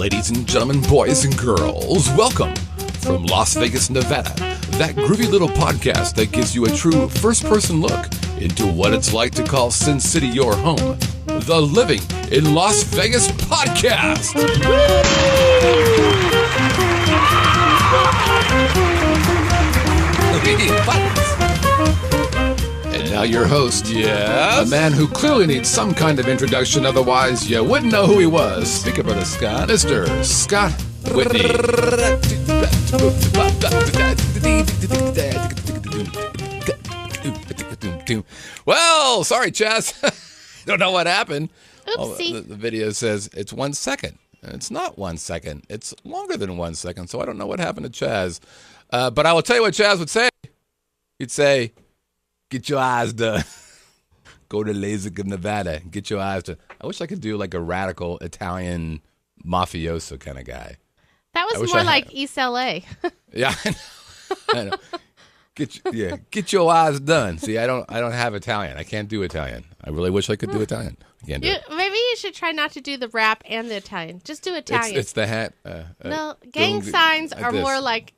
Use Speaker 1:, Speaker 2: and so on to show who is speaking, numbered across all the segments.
Speaker 1: Ladies and gentlemen, boys and girls, welcome from Las Vegas, Nevada, that groovy little podcast that gives you a true first-person look into what it's like to call Sin City your home. The Living in Las Vegas podcast. And now your host, a man who clearly needs some kind of introduction, otherwise you wouldn't know who he was. Speak up, brother Scott. Mr. Scott Whitney. Well, sorry, Chaz. Don't know what happened.
Speaker 2: Oopsie.
Speaker 1: The video says it's 1 second. It's not 1 second. It's longer than 1 second, so I don't know what happened to Chaz. But I will tell you what Chaz would say. He'd say, get your eyes done. Go to LASIK, Nevada. Get your eyes done. I wish I could do like a radical Italian mafioso kind of guy.
Speaker 2: That was more like East LA.
Speaker 1: Yeah, I know. Get your eyes done. See, I don't have Italian. I can't do Italian. I really wish I could do Italian. I can't do it.
Speaker 2: Maybe you should try not to do the rap and the Italian. Just do Italian.
Speaker 1: It's the hat.
Speaker 2: No, gang signs are more like.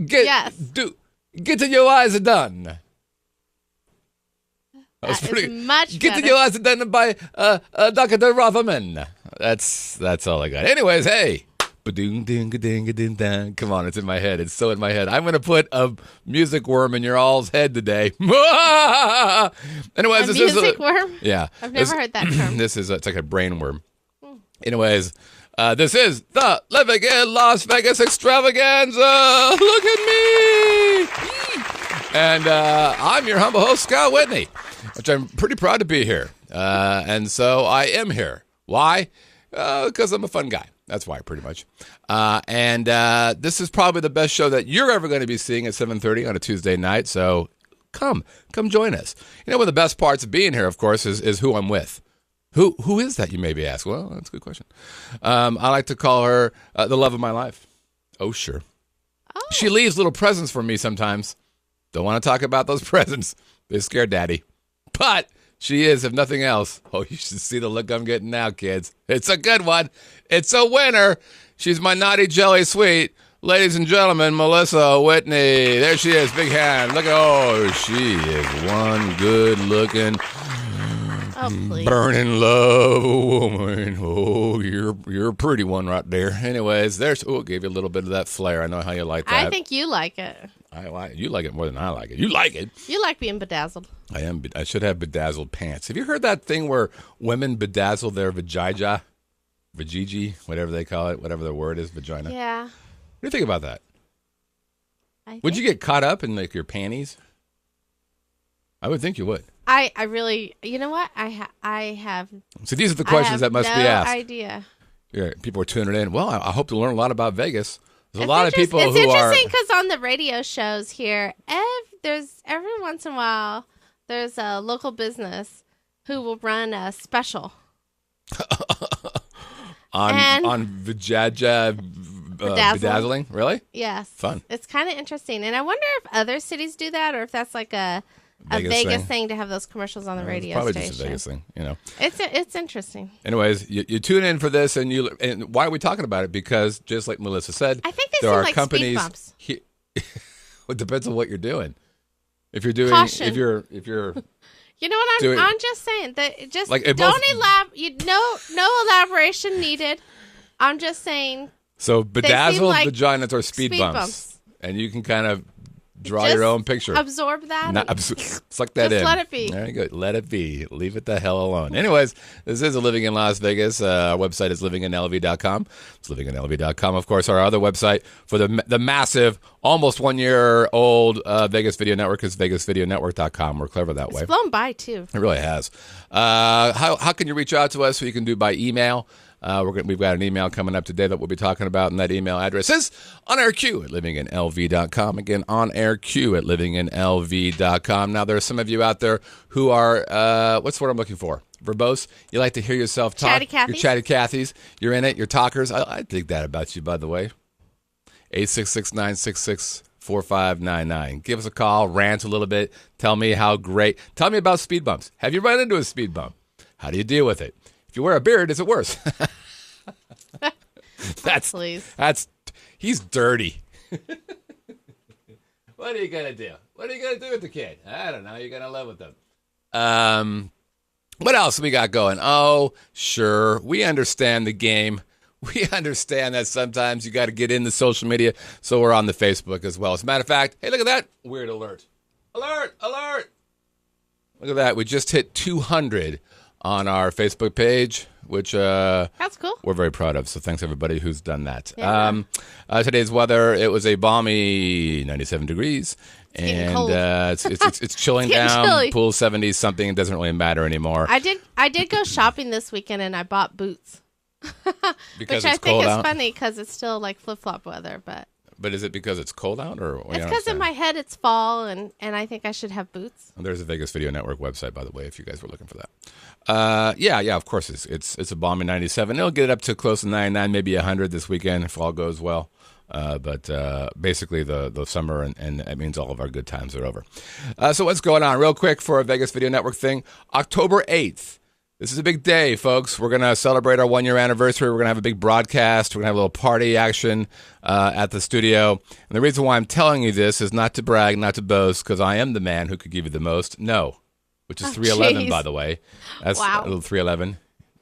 Speaker 1: Get to your eyes done.
Speaker 2: That is much
Speaker 1: Get
Speaker 2: better.
Speaker 1: to your eyes done by Dr. Rotherman. That's all I got. Anyways, hey. Come on, it's in my head. It's so in my head. I'm going to put a music worm in your all's head today. Anyways,
Speaker 2: A music worm?
Speaker 1: Yeah.
Speaker 2: I've never heard that term.
Speaker 1: It's like a brain worm. Anyways, this is the Living in Las Vegas extravaganza. Look at me. And I'm your humble host, Scott Whitney, which I'm pretty proud to be here. And so I am here. Why? Because I'm a fun guy. That's why, pretty much. And this is probably the best show that you're ever going to be seeing at 7:30 on a Tuesday night. So come join us. You know, one of the best parts of being here, of course, is who I'm with. Who is that, you may be asked? Well, that's a good question. I like to call her the love of my life. Oh, sure.
Speaker 2: Oh.
Speaker 1: She leaves little presents for me sometimes. Don't want to talk about those presents. They scare Daddy. But she is, if nothing else. Oh, you should see the look I'm getting now, kids. It's a good one. It's a winner. She's my naughty jelly sweet. Ladies and gentlemen, Melissa Whitney. There she is. Big hand. Look. Oh, she is one good-looking, burning love woman. Oh, you're a pretty one right there. Anyways, there's. Oh, gave you a little bit of that flair. I know how you like that.
Speaker 2: I think you like it.
Speaker 1: You like it more than I like it. You like it.
Speaker 2: You like being bedazzled.
Speaker 1: I am. I should have bedazzled pants. Have you heard that thing where women bedazzle their vajayjay, whatever they call it, whatever the word is, vagina?
Speaker 2: Yeah.
Speaker 1: What do you think about that? Would you get caught up in like your panties? I would think you would.
Speaker 2: I really, you know what? I have.
Speaker 1: So these are the questions that must be asked.
Speaker 2: No idea.
Speaker 1: Yeah, people are tuning in. Well, I hope to learn a lot about Vegas. There's a lot of people
Speaker 2: it's
Speaker 1: who are.
Speaker 2: interesting because on the radio shows here, there's every once in a while there's a local business who will run a special
Speaker 1: on vajayjay bedazzling. Really?
Speaker 2: Yes.
Speaker 1: Fun.
Speaker 2: It's kind of interesting, and I wonder if other cities do that, or if that's like a Vegas thing to have those commercials on the radio
Speaker 1: probably
Speaker 2: station.
Speaker 1: just a Vegas thing, you know.
Speaker 2: It's interesting.
Speaker 1: Anyways, you tune in for this, and why are we talking about it? Because just like Melissa said,
Speaker 2: I think they
Speaker 1: there
Speaker 2: seem
Speaker 1: are
Speaker 2: like
Speaker 1: companies.
Speaker 2: speed bumps.
Speaker 1: It depends on what you're doing. If you're doing,
Speaker 2: Caution.
Speaker 1: if you're,
Speaker 2: You know what I'm just saying that just
Speaker 1: like
Speaker 2: no elaboration needed. I'm just saying.
Speaker 1: So bedazzled
Speaker 2: like
Speaker 1: vaginas are speed bumps, and you can kind of draw your own picture.
Speaker 2: Absorb that.
Speaker 1: Suck that
Speaker 2: just
Speaker 1: in.
Speaker 2: let it be.
Speaker 1: Very good. Let it be. Leave it the hell alone. Anyways, this is Living in Las Vegas. Our website is livinginlv.com. It's livinginlv.com. Of course, our other website for the massive, almost 1 year old Vegas Video Network is vegasvideonetwork.com. We're clever that way.
Speaker 2: It's flown by too.
Speaker 1: It really has. How can you reach out to us? So you can do by email. We've got an email coming up today that we'll be talking about, and that email address is onairq at livinginlv.com. Again, onairq at livinginlv.com. Now, there are some of you out there who are, what's the word I'm looking for? Verbose. You like to hear yourself talk.
Speaker 2: Chatty Cathy's.
Speaker 1: You're chatty Cathy's. You're in it. You're talkers. I dig that about you, by the way. 866-966-4599. Give us a call. Rant a little bit. Tell me how great. Tell me about speed bumps. Have you run into a speed bump? How do you deal with it? If you wear a beard, is it worse?
Speaker 2: Please.
Speaker 1: He's dirty. What are you gonna do? What are you gonna do with the kid? I don't know. You're gonna live with them. What else we got going? Oh, sure. We understand the game. We understand that sometimes you got to get into social media, so we're on the Facebook as well. As a matter of fact, hey, look at that. Weird alert. Alert, alert. Look at that. We just hit 200 on our Facebook page, which
Speaker 2: that's cool.
Speaker 1: We're very proud of. So thanks, everybody who's done that.
Speaker 2: Yeah.
Speaker 1: Today's weather, it was a balmy 97 degrees.
Speaker 2: Getting cold.
Speaker 1: It's chilling
Speaker 2: It's getting
Speaker 1: down.
Speaker 2: chilly.
Speaker 1: Pool 70 something. It doesn't really matter anymore.
Speaker 2: I did go shopping this weekend and I bought boots.
Speaker 1: Because
Speaker 2: Which
Speaker 1: it's
Speaker 2: I think
Speaker 1: cold
Speaker 2: is
Speaker 1: out.
Speaker 2: funny because it's still like flip-flop weather, but
Speaker 1: But is it because it's cold out, or
Speaker 2: it's because in my head it's fall and I think I should have boots.
Speaker 1: There's a Vegas Video Network website, by the way, if you guys were looking for that. Yeah, of course it's a balmy 97. It'll get it up to close to 99, maybe 100 this weekend if all goes well. But basically the summer and it means all of our good times are over. So what's going on? Real quick for a Vegas Video Network thing. October 8th. This is a big day, folks. We're going to celebrate our 1-year anniversary. We're going to have a big broadcast. We're going to have a little party action at the studio. And the reason why I'm telling you this is not to brag, not to boast, because I am the man who could give you the most. No, which is 311,
Speaker 2: geez.
Speaker 1: by the way. That's
Speaker 2: Wow.
Speaker 1: a little 311.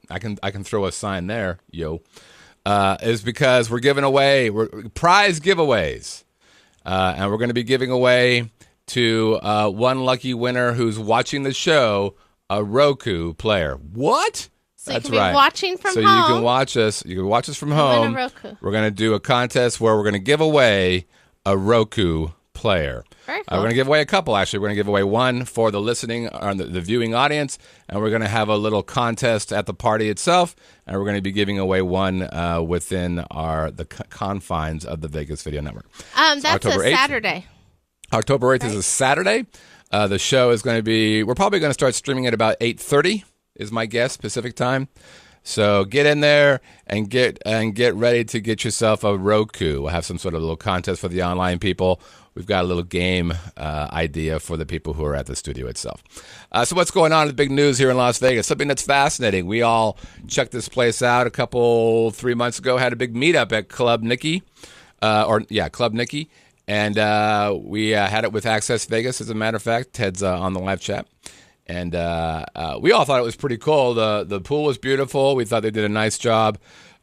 Speaker 1: I can throw a sign there, yo. Is because we're giving away prize giveaways. And we're going to be giving away to one lucky winner who's watching the show a Roku player. What?
Speaker 2: So
Speaker 1: That's
Speaker 2: you can
Speaker 1: right.
Speaker 2: be watching from
Speaker 1: so
Speaker 2: home.
Speaker 1: you can watch us. You can watch us from
Speaker 2: win
Speaker 1: home.
Speaker 2: a Roku.
Speaker 1: We're going to do a contest where we're going to give away a Roku player.
Speaker 2: Very
Speaker 1: We're
Speaker 2: cool.
Speaker 1: going to give away a couple, actually. We're going to give away one for the listening or the viewing audience, and we're going to have a little contest at the party itself, and we're going to be giving away one within the confines of the Vegas Video Network.
Speaker 2: That's
Speaker 1: October
Speaker 2: a
Speaker 1: 8th.
Speaker 2: Saturday.
Speaker 1: October 8th is a Saturday. The show is going to be, we're probably going to start streaming at about 8:30 is my guess, Pacific time. So get in there and get ready to get yourself a Roku. We'll have some sort of little contest for the online people. We've got a little game idea for the people who are at the studio itself. So what's going on in the big news here in Las Vegas? Something that's fascinating. We all checked this place out 3 months ago, had a big meetup at Club Nikki. Club Nikki. And we had it with Access Vegas, as a matter of fact. Ted's on the live chat. And we all thought it was pretty cool. The pool was beautiful. We thought they did a nice job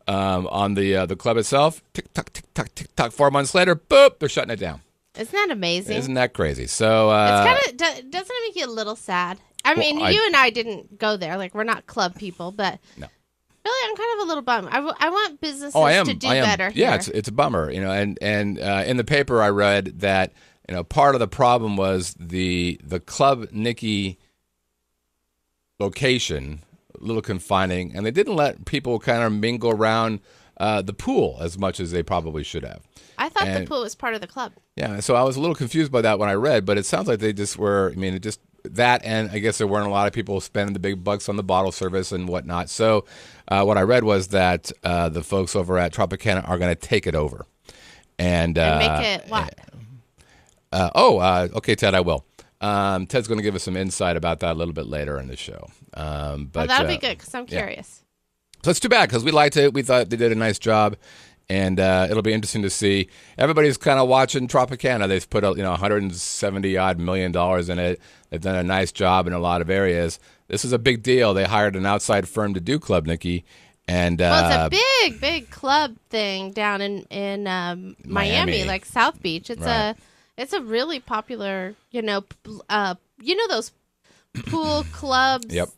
Speaker 1: on the club itself. Tick-tock, tick-tock, tick-tock. 4 months later, boop, they're shutting it down.
Speaker 2: Isn't that amazing?
Speaker 1: Isn't that crazy? So
Speaker 2: It's kind of doesn't it make you a little sad? I mean,
Speaker 1: I-
Speaker 2: you and I didn't go there. Like, we're not club people, but
Speaker 1: No.
Speaker 2: really, I'm kind of a little bummed. I want businesses
Speaker 1: I am.
Speaker 2: to do
Speaker 1: I am.
Speaker 2: better
Speaker 1: Yeah,
Speaker 2: here.
Speaker 1: it's a bummer, and in the paper I read that part of the problem was the Club Nikki location, a little confining, and they didn't let people kind of mingle around the pool as much as they probably should have.
Speaker 2: I thought the
Speaker 1: and-
Speaker 2: pool was part of the club.
Speaker 1: Yeah, so I was a little confused by that when I read, but it sounds like they just were. I mean, it just that, and I guess there weren't a lot of people spending the big bucks on the bottle service and whatnot. So what I read was that the folks over at Tropicana are going to take it over and
Speaker 2: And make it what?
Speaker 1: Okay, Ted, I will. Ted's going to give us some insight about that a little bit later in the show. But
Speaker 2: That'll be good because I'm
Speaker 1: yeah.
Speaker 2: curious.
Speaker 1: So it's too bad because we liked it. We thought they did a nice job, and it'll be interesting to see. Everybody's kind of watching Tropicana. They've put $170 million in it. They've done a nice job in a lot of areas. This is a big deal. They hired an outside firm to do Club Nikki, and
Speaker 2: Well, it's a big club thing down in Miami, like South Beach. It's
Speaker 1: Right.
Speaker 2: it's a really popular, those pool clubs,
Speaker 1: Yep.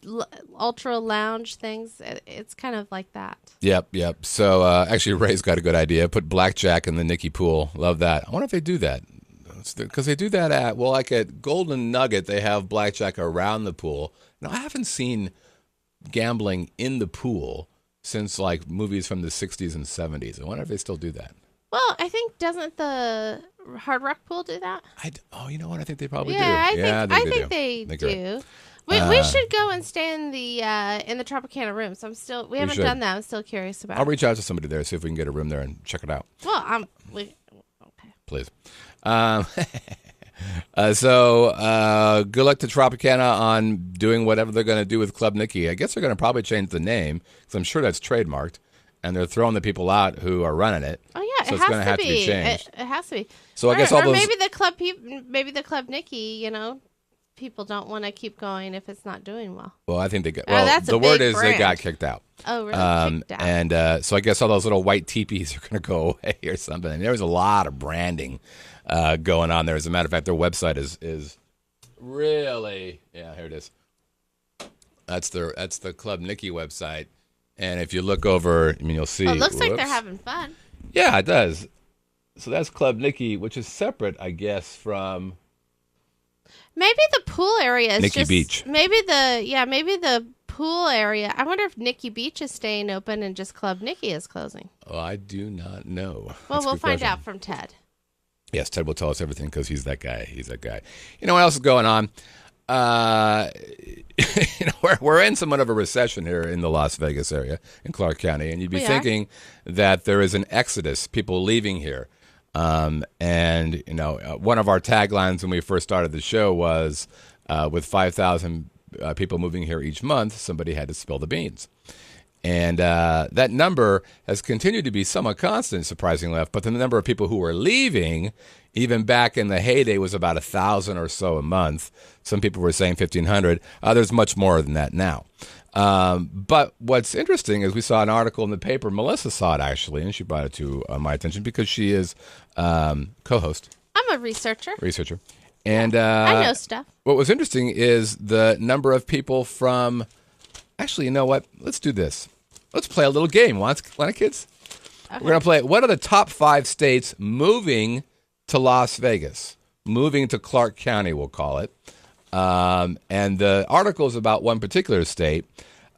Speaker 2: ultra lounge things. It's kind of like that.
Speaker 1: Yep. So actually, Ray's got a good idea. Put blackjack in the Nikki pool. Love that. I wonder if they do that. Because they do that at Golden Nugget, they have blackjack around the pool. Now, I haven't seen gambling in the pool since like movies from the 60s and 70s. I wonder if they still do that.
Speaker 2: Well, I think doesn't the Hard Rock Pool do that?
Speaker 1: You know what? I think they probably do.
Speaker 2: I think
Speaker 1: do.
Speaker 2: they
Speaker 1: Think you're
Speaker 2: do.
Speaker 1: right.
Speaker 2: We should go and stay in the Tropicana room. So we haven't
Speaker 1: should.
Speaker 2: done that. I'm still curious about
Speaker 1: I'll
Speaker 2: it.
Speaker 1: reach out to somebody there, see if we can get a room there and check it out.
Speaker 2: Well, okay.
Speaker 1: Please. So good luck to Tropicana on doing whatever they're going to do with Club Nikki. I guess they're going to probably change the name because I'm sure that's trademarked. and they're throwing the people out who are running it.
Speaker 2: Oh yeah,
Speaker 1: so
Speaker 2: it
Speaker 1: it's
Speaker 2: has
Speaker 1: going to have to be changed.
Speaker 2: It has to be.
Speaker 1: So I guess all
Speaker 2: or
Speaker 1: those.
Speaker 2: maybe the club Nikki. People don't want to keep going if it's not doing well.
Speaker 1: Well, I think they got.
Speaker 2: Oh,
Speaker 1: Well,
Speaker 2: that's a
Speaker 1: the word
Speaker 2: big
Speaker 1: is they
Speaker 2: brand.
Speaker 1: got kicked out.
Speaker 2: Oh really? Kicked out.
Speaker 1: And so I guess all those little white teepees are going to go away or something. And there was a lot of branding going on there. As a matter of fact, their website is really here it is. That's the Club Nikki website. And if you look over, you'll see.
Speaker 2: It looks like they're having fun.
Speaker 1: Yeah, it does. So that's Club Nikki, which is separate, I guess, from
Speaker 2: Maybe the pool area is
Speaker 1: Nikki
Speaker 2: just
Speaker 1: Beach.
Speaker 2: Maybe the pool area. I wonder if Nikki Beach is staying open and just Club Nikki is closing.
Speaker 1: Oh, I do not know.
Speaker 2: Well,
Speaker 1: That's a
Speaker 2: we'll
Speaker 1: good
Speaker 2: find
Speaker 1: question.
Speaker 2: out from Ted.
Speaker 1: Yes, Ted will tell us everything because he's that guy. He's that guy. You know what else is going on? We're in somewhat of a recession here in the Las Vegas area in Clark County, and you'd be
Speaker 2: We are.
Speaker 1: thinking that there is an exodus, people leaving here. And one of our taglines when we first started the show was, with 5,000 people moving here each month, somebody had to spill the beans. And that number has continued to be somewhat constant, surprisingly enough. But the number of people who are leaving, even back in the heyday, was about 1,000 or so a month. Some people were saying 1,500. There's much more than that now. But what's interesting is we saw an article in the paper. Melissa saw it, actually, and she brought it to my attention because she is co-host,
Speaker 2: I'm a researcher.
Speaker 1: And
Speaker 2: I know stuff.
Speaker 1: what was interesting is the number of people from... Actually, you know what? Let's do this. Let's play a little game. Want it, kids? Okay. We're going to play, what are the top 5 states moving to Las Vegas? Moving to Clark County, we'll call it. And the article is about one particular state.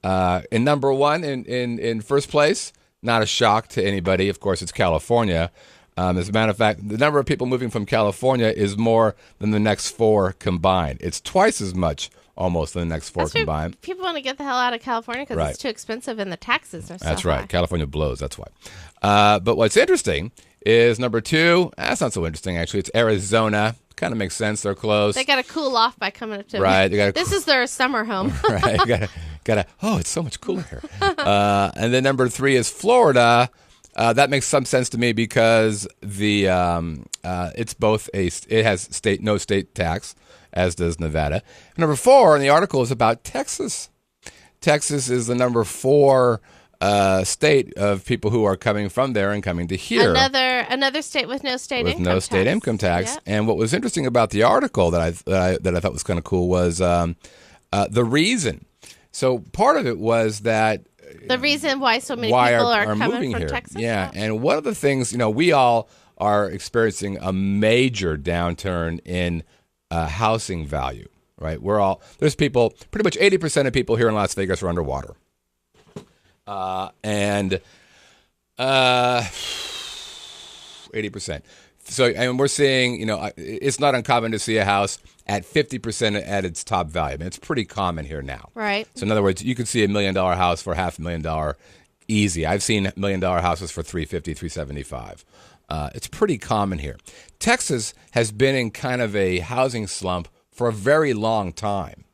Speaker 1: In number 1, in first place, not a shock to anybody. Of course, it's California. As a matter of fact, the number of people moving from California is more than the next 4 combined. It's twice as much almost than the next 4 combined.
Speaker 2: People want to get the hell out of California because
Speaker 1: Right.
Speaker 2: it's too expensive and the taxes are so
Speaker 1: That's right.
Speaker 2: high.
Speaker 1: California blows. That's why. But what's interesting is number 2. That's not so interesting, actually. It's Arizona. Kind of makes sense. They're close.
Speaker 2: They got to cool off by coming up to
Speaker 1: Right, they gotta
Speaker 2: This is their summer home.
Speaker 1: Right. You gotta. Oh, it's so much cooler here. And then number 3 is Florida. That makes some sense to me because it's both it has no state tax, as does Nevada. Number 4 in the article is about Texas. Texas is the number 4 state of people who are coming from there and coming to here.
Speaker 2: Another state with no state
Speaker 1: with
Speaker 2: income
Speaker 1: no
Speaker 2: tax.
Speaker 1: state income tax.
Speaker 2: Yep.
Speaker 1: And what was interesting about the article that I thought was kind of cool was the reason. So part of it was that
Speaker 2: The reason why so many
Speaker 1: why
Speaker 2: people
Speaker 1: are
Speaker 2: coming
Speaker 1: moving
Speaker 2: from
Speaker 1: here.
Speaker 2: Texas.
Speaker 1: Yeah, and one of the things, we all are experiencing a major downturn in housing value, right? There's people, pretty much 80% of people here in Las Vegas are underwater. And 80%. So, and we're seeing, it's not uncommon to see a house at 50% at its top value. I mean, it's pretty common here now.
Speaker 2: Right.
Speaker 1: So, in other words, you could see $1 million house for $500,000 easy. I've seen $1 million houses for $350,000, $375,000. It's pretty common here. Texas has been in kind of a housing slump for a very long time.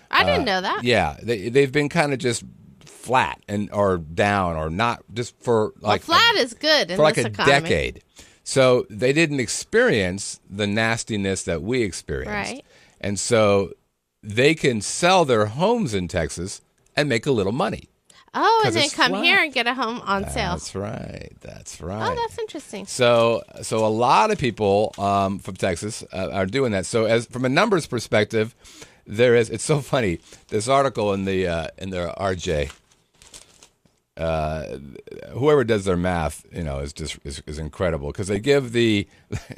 Speaker 2: I didn't know that.
Speaker 1: Yeah, they've been kind of just flat or down or not, just for like
Speaker 2: flat is good in
Speaker 1: for like
Speaker 2: this
Speaker 1: a
Speaker 2: economy.
Speaker 1: decade. So they didn't experience the nastiness that we experienced.
Speaker 2: Right.
Speaker 1: And so they can sell their homes in Texas and make a little money.
Speaker 2: Oh,
Speaker 1: 'Cause
Speaker 2: and then
Speaker 1: it's
Speaker 2: come
Speaker 1: flat.
Speaker 2: here and get a home on sale.
Speaker 1: That's right.
Speaker 2: Oh, that's interesting.
Speaker 1: So a lot of people from Texas are doing that. So as from a numbers perspective, it's so funny. This article in the RJ, whoever does their math, is incredible because they give the.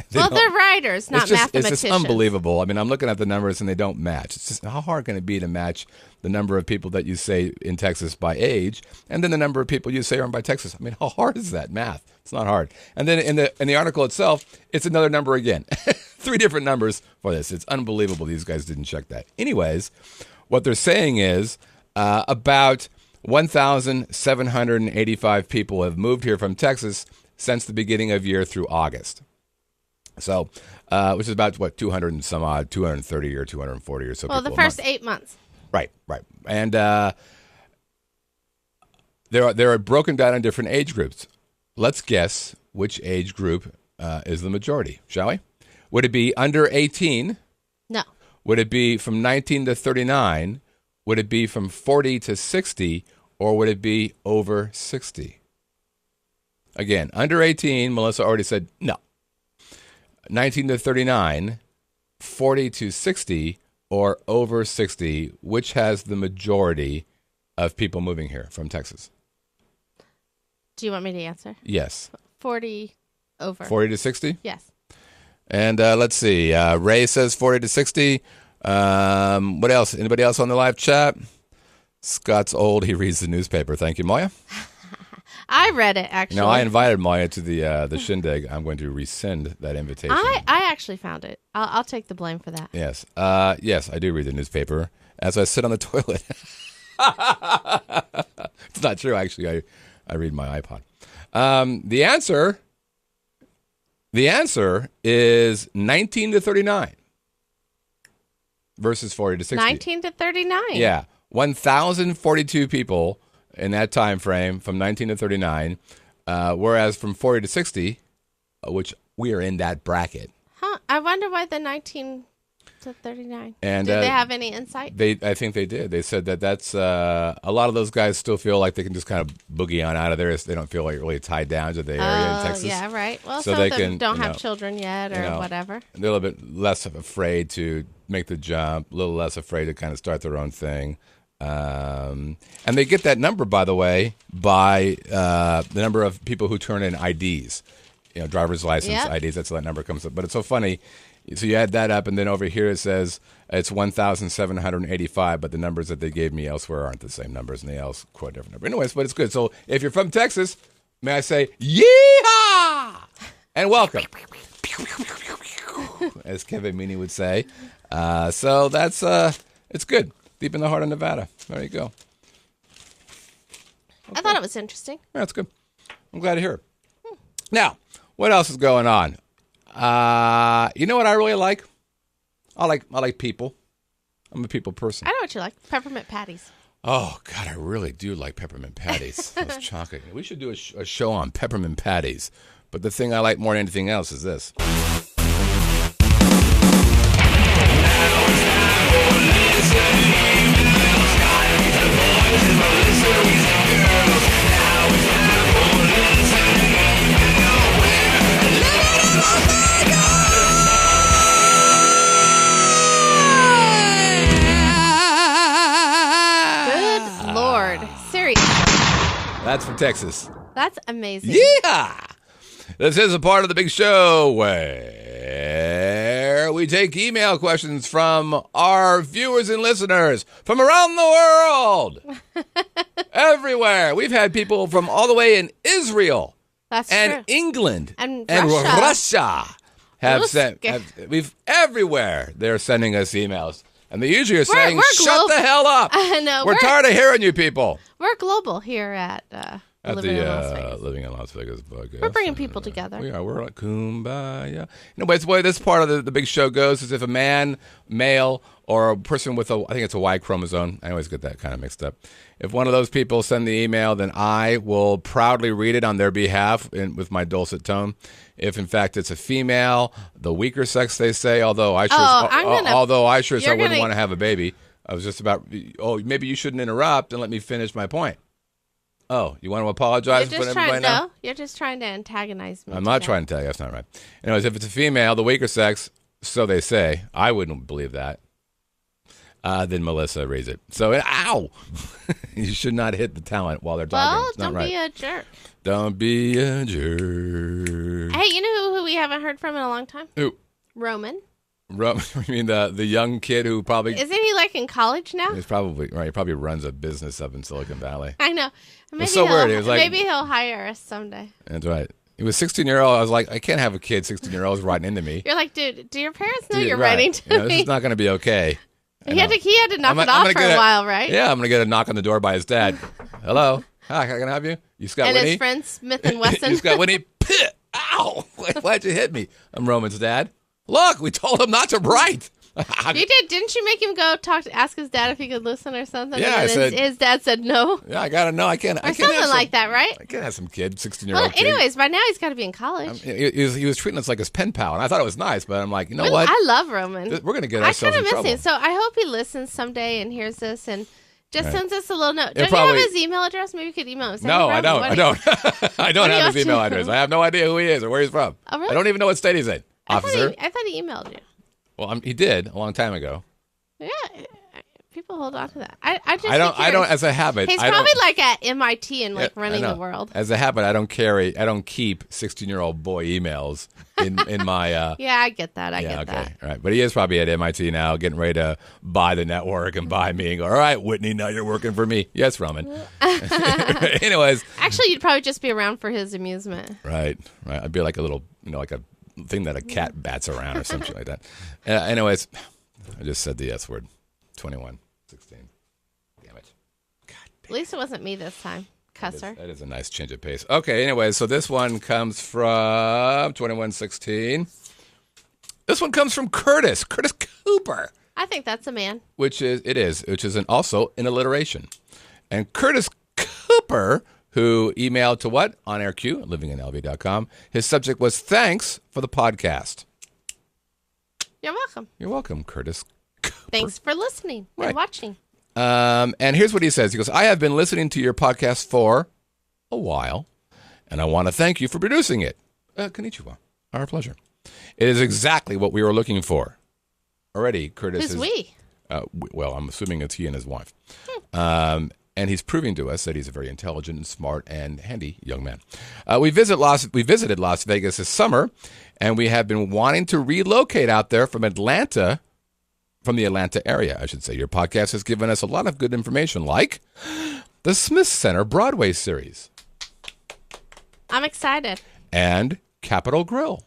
Speaker 2: They're writers, not mathematicians.
Speaker 1: It's just unbelievable. I mean, I'm looking at the numbers and they don't match. It's just how hard can it be to match the number of people that you say in Texas by age, and then the number of people you say are by Texas? I mean, how hard is that math? It's not hard. And then in the article itself, it's another number again. 3 different numbers for this. It's unbelievable. These guys didn't check that. Anyways, what they're saying is about 1,785 people have moved here from Texas since the beginning of year through August. So, which is about 200 and some odd, 230 or 240 or so.
Speaker 2: Well,
Speaker 1: people
Speaker 2: the
Speaker 1: a
Speaker 2: first
Speaker 1: month.
Speaker 2: 8 months.
Speaker 1: Right. And They're broken down in different age groups. Let's guess which age group is the majority, shall we? Would it be under 18?
Speaker 2: No.
Speaker 1: Would it be from 19 to 39? Would it be from 40 to 60? Or would it be over 60? Again, under 18, Melissa already said no. 19 to 39, 40 to 60, or over 60, which has the majority of people moving here from Texas?
Speaker 2: Do you want me to answer?
Speaker 1: Yes.
Speaker 2: 40 over.
Speaker 1: 40 to 60?
Speaker 2: Yes.
Speaker 1: And let's see. Ray says 40 to 60. What else? Anybody else on the live chat? Scott's old. He reads the newspaper. Thank you, Moya.
Speaker 2: I read it, actually.
Speaker 1: No, I invited Moya to the shindig. I'm going to rescind that invitation.
Speaker 2: I actually found it. I'll take the blame for that.
Speaker 1: Yes. Yes, I do read the newspaper as I sit on the toilet. It's not true, actually. I read my iPod. The answer is 19 to 39 versus 40 to 60.
Speaker 2: 19 to 39.
Speaker 1: Yeah. 1,042 people in that time frame from 19 to 39, whereas from 40 to 60, which we are in that bracket.
Speaker 2: Huh. I wonder why the 19 to 39.
Speaker 1: And
Speaker 2: did they have any insight?
Speaker 1: I think they did. They said that's a lot of those guys still feel like they can just kind of boogie on out of there. They don't feel like really tied down to the area in Texas.
Speaker 2: Yeah, right. Well,
Speaker 1: so
Speaker 2: some
Speaker 1: they
Speaker 2: of them
Speaker 1: can,
Speaker 2: don't have children yet or whatever.
Speaker 1: They're a little bit less afraid to make the jump, a little less afraid to kind of start their own thing. And they get that number, by the way, by the number of people who turn in IDs, driver's license IDs. That's how that number comes up. But it's so funny. So you add that up, and then over here it says it's 1,785, but the numbers that they gave me elsewhere aren't the same numbers, and they all quote a different number. Anyways, but it's good. So if you're from Texas, may I say, yeehaw! And welcome. As Kevin Meaney would say. So that's, it's good. Deep in the heart of Nevada. There you go.
Speaker 2: Okay. I thought it was interesting.
Speaker 1: Yeah, that's good. I'm glad to hear it. Now, what else is going on? You know what I really like? I like people. I'm a people person.
Speaker 2: I know what you like. Peppermint patties.
Speaker 1: Oh, God, I really do like peppermint patties. Those chocolate. We should do a show on peppermint patties. But the thing I like more than anything else is this. That's from Texas.
Speaker 2: That's amazing.
Speaker 1: Yeah. This is a part of the big show where we take email questions from our viewers and listeners from around the world. Everywhere. We've had people from all the way in Israel.
Speaker 2: That's
Speaker 1: and
Speaker 2: true.
Speaker 1: England.
Speaker 2: And
Speaker 1: Russia. We've everywhere they're sending us emails. And they usually are saying, shut the hell up.
Speaker 2: No,
Speaker 1: we're tired of hearing you people.
Speaker 2: We're global here at Living in Las Vegas.
Speaker 1: Living in Las Vegas podcast.
Speaker 2: We're bringing people together.
Speaker 1: We are. We're like kumbaya. But the way this part of the big show goes is if a male, or a person with I think it's a Y chromosome. I always get that kind of mixed up. If one of those people send the email, then I will proudly read it on their behalf with my dulcet tone. If in fact it's a female, the weaker sex they say, although I sure wouldn't want to have a baby. I was just about, maybe you shouldn't interrupt and let me finish my point. Oh, you want to apologize for everybody now?
Speaker 2: No, you're just trying to antagonize me.
Speaker 1: I'm not trying to tell you. That's not right. Anyways, if it's a female, the weaker sex, so they say, I wouldn't believe that. Then Melissa reads it. So, ow! You should not hit the talent while they're talking.
Speaker 2: Well,
Speaker 1: it's not
Speaker 2: don't
Speaker 1: right.
Speaker 2: be a jerk.
Speaker 1: Don't be a jerk.
Speaker 2: Hey, you know who we haven't heard from in a long time?
Speaker 1: Who?
Speaker 2: Roman.
Speaker 1: You mean the young kid who probably...
Speaker 2: Isn't he like in college now?
Speaker 1: He's probably, right. He probably runs a business up in Silicon Valley.
Speaker 2: I know.
Speaker 1: It's so weird. He was like,
Speaker 2: maybe he'll hire us someday.
Speaker 1: That's right. He was 16-year-old. I was like, I can't have a kid 16-year-old writing into me.
Speaker 2: You're like, dude, do your parents know you're writing to me?
Speaker 1: This is not going to be okay.
Speaker 2: He had to knock it off for a while, right?
Speaker 1: Yeah, I'm going to get a knock on the door by his dad. Hello. Hi, can I help you? You Scott
Speaker 2: and
Speaker 1: Winnie?
Speaker 2: His friend Smith and Wesson.
Speaker 1: You Scott Winnie? Ow! Why'd you hit me? I'm Roman's dad. Look, we told him not to write.
Speaker 2: You did, didn't you make him go ask his dad if he could listen or something?
Speaker 1: Yeah,
Speaker 2: and then his dad said no.
Speaker 1: Yeah, I gotta know. I can't.
Speaker 2: Or something like that, right?
Speaker 1: I can't have some kid, 16-year-old.
Speaker 2: Well, anyways, by now he's got to be in college.
Speaker 1: He was treating us like his pen pal, and I thought it was nice. But I'm like, you know what?
Speaker 2: I love Roman.
Speaker 1: We're gonna get
Speaker 2: I
Speaker 1: ourselves
Speaker 2: kind
Speaker 1: in
Speaker 2: of
Speaker 1: trouble.
Speaker 2: miss him, so I hope he listens someday and hears this and just sends us a little note. Don't
Speaker 1: probably-
Speaker 2: you have his email address? Maybe you could email him. Say,
Speaker 1: No,
Speaker 2: "Hey,
Speaker 1: I don't.
Speaker 2: Roman,
Speaker 1: I don't. I don't
Speaker 2: what are you
Speaker 1: have
Speaker 2: up
Speaker 1: his email
Speaker 2: to?"
Speaker 1: address. I have no idea who he is or where he's from.
Speaker 2: Oh, really?
Speaker 1: I don't even know what state he's in, officer.
Speaker 2: I thought he emailed you.
Speaker 1: Well, he did a long time ago.
Speaker 2: Yeah, people hold on to that. I just
Speaker 1: I don't.
Speaker 2: think
Speaker 1: As a habit.
Speaker 2: he's
Speaker 1: I
Speaker 2: probably
Speaker 1: don't,
Speaker 2: like at MIT and like
Speaker 1: I
Speaker 2: running
Speaker 1: know.
Speaker 2: the world.
Speaker 1: As a habit, I don't keep 16-year-old boy emails in my.
Speaker 2: Yeah, I get that. I
Speaker 1: Yeah,
Speaker 2: get
Speaker 1: okay,
Speaker 2: that.
Speaker 1: all right. But he is probably at MIT now, getting ready to buy the network and buy me and go, all right, Whitney, now you're working for me. Yes, Roman. Anyways.
Speaker 2: Actually, you'd probably just be around for his amusement.
Speaker 1: Right. I'd be like a little, like a thing that a cat bats around or something like that. Anyways, I just said the S word. 21, 16. Damn it.
Speaker 2: At least it wasn't me this time. Cusser.
Speaker 1: That is a nice change of pace. Okay, anyways, so this one comes from 2116. This one comes from Curtis Cooper,
Speaker 2: I think that's a man.
Speaker 1: which is also an alliteration. And Curtis Cooper, who emailed to what? On Air Q, livinginlv.com. His subject was thanks for the podcast.
Speaker 2: You're welcome.
Speaker 1: You're welcome, Curtis.
Speaker 2: Thanks for listening
Speaker 1: Right.
Speaker 2: and watching.
Speaker 1: And here's what he says. He goes, I have been listening to your podcast for a while, and I want to thank you for producing it. Konnichiwa. Our pleasure. It is exactly what we were looking for. Already, Curtis
Speaker 2: Who's
Speaker 1: is...
Speaker 2: we?
Speaker 1: Well, I'm assuming it's he and his wife. And he's proving to us that he's a very intelligent and smart and handy young man. We visited Las Vegas this summer, and we have been wanting to relocate out there from the Atlanta area, I should say. Your podcast has given us a lot of good information, like the Smith Center Broadway series
Speaker 2: I'm excited.
Speaker 1: and Capitol Grill.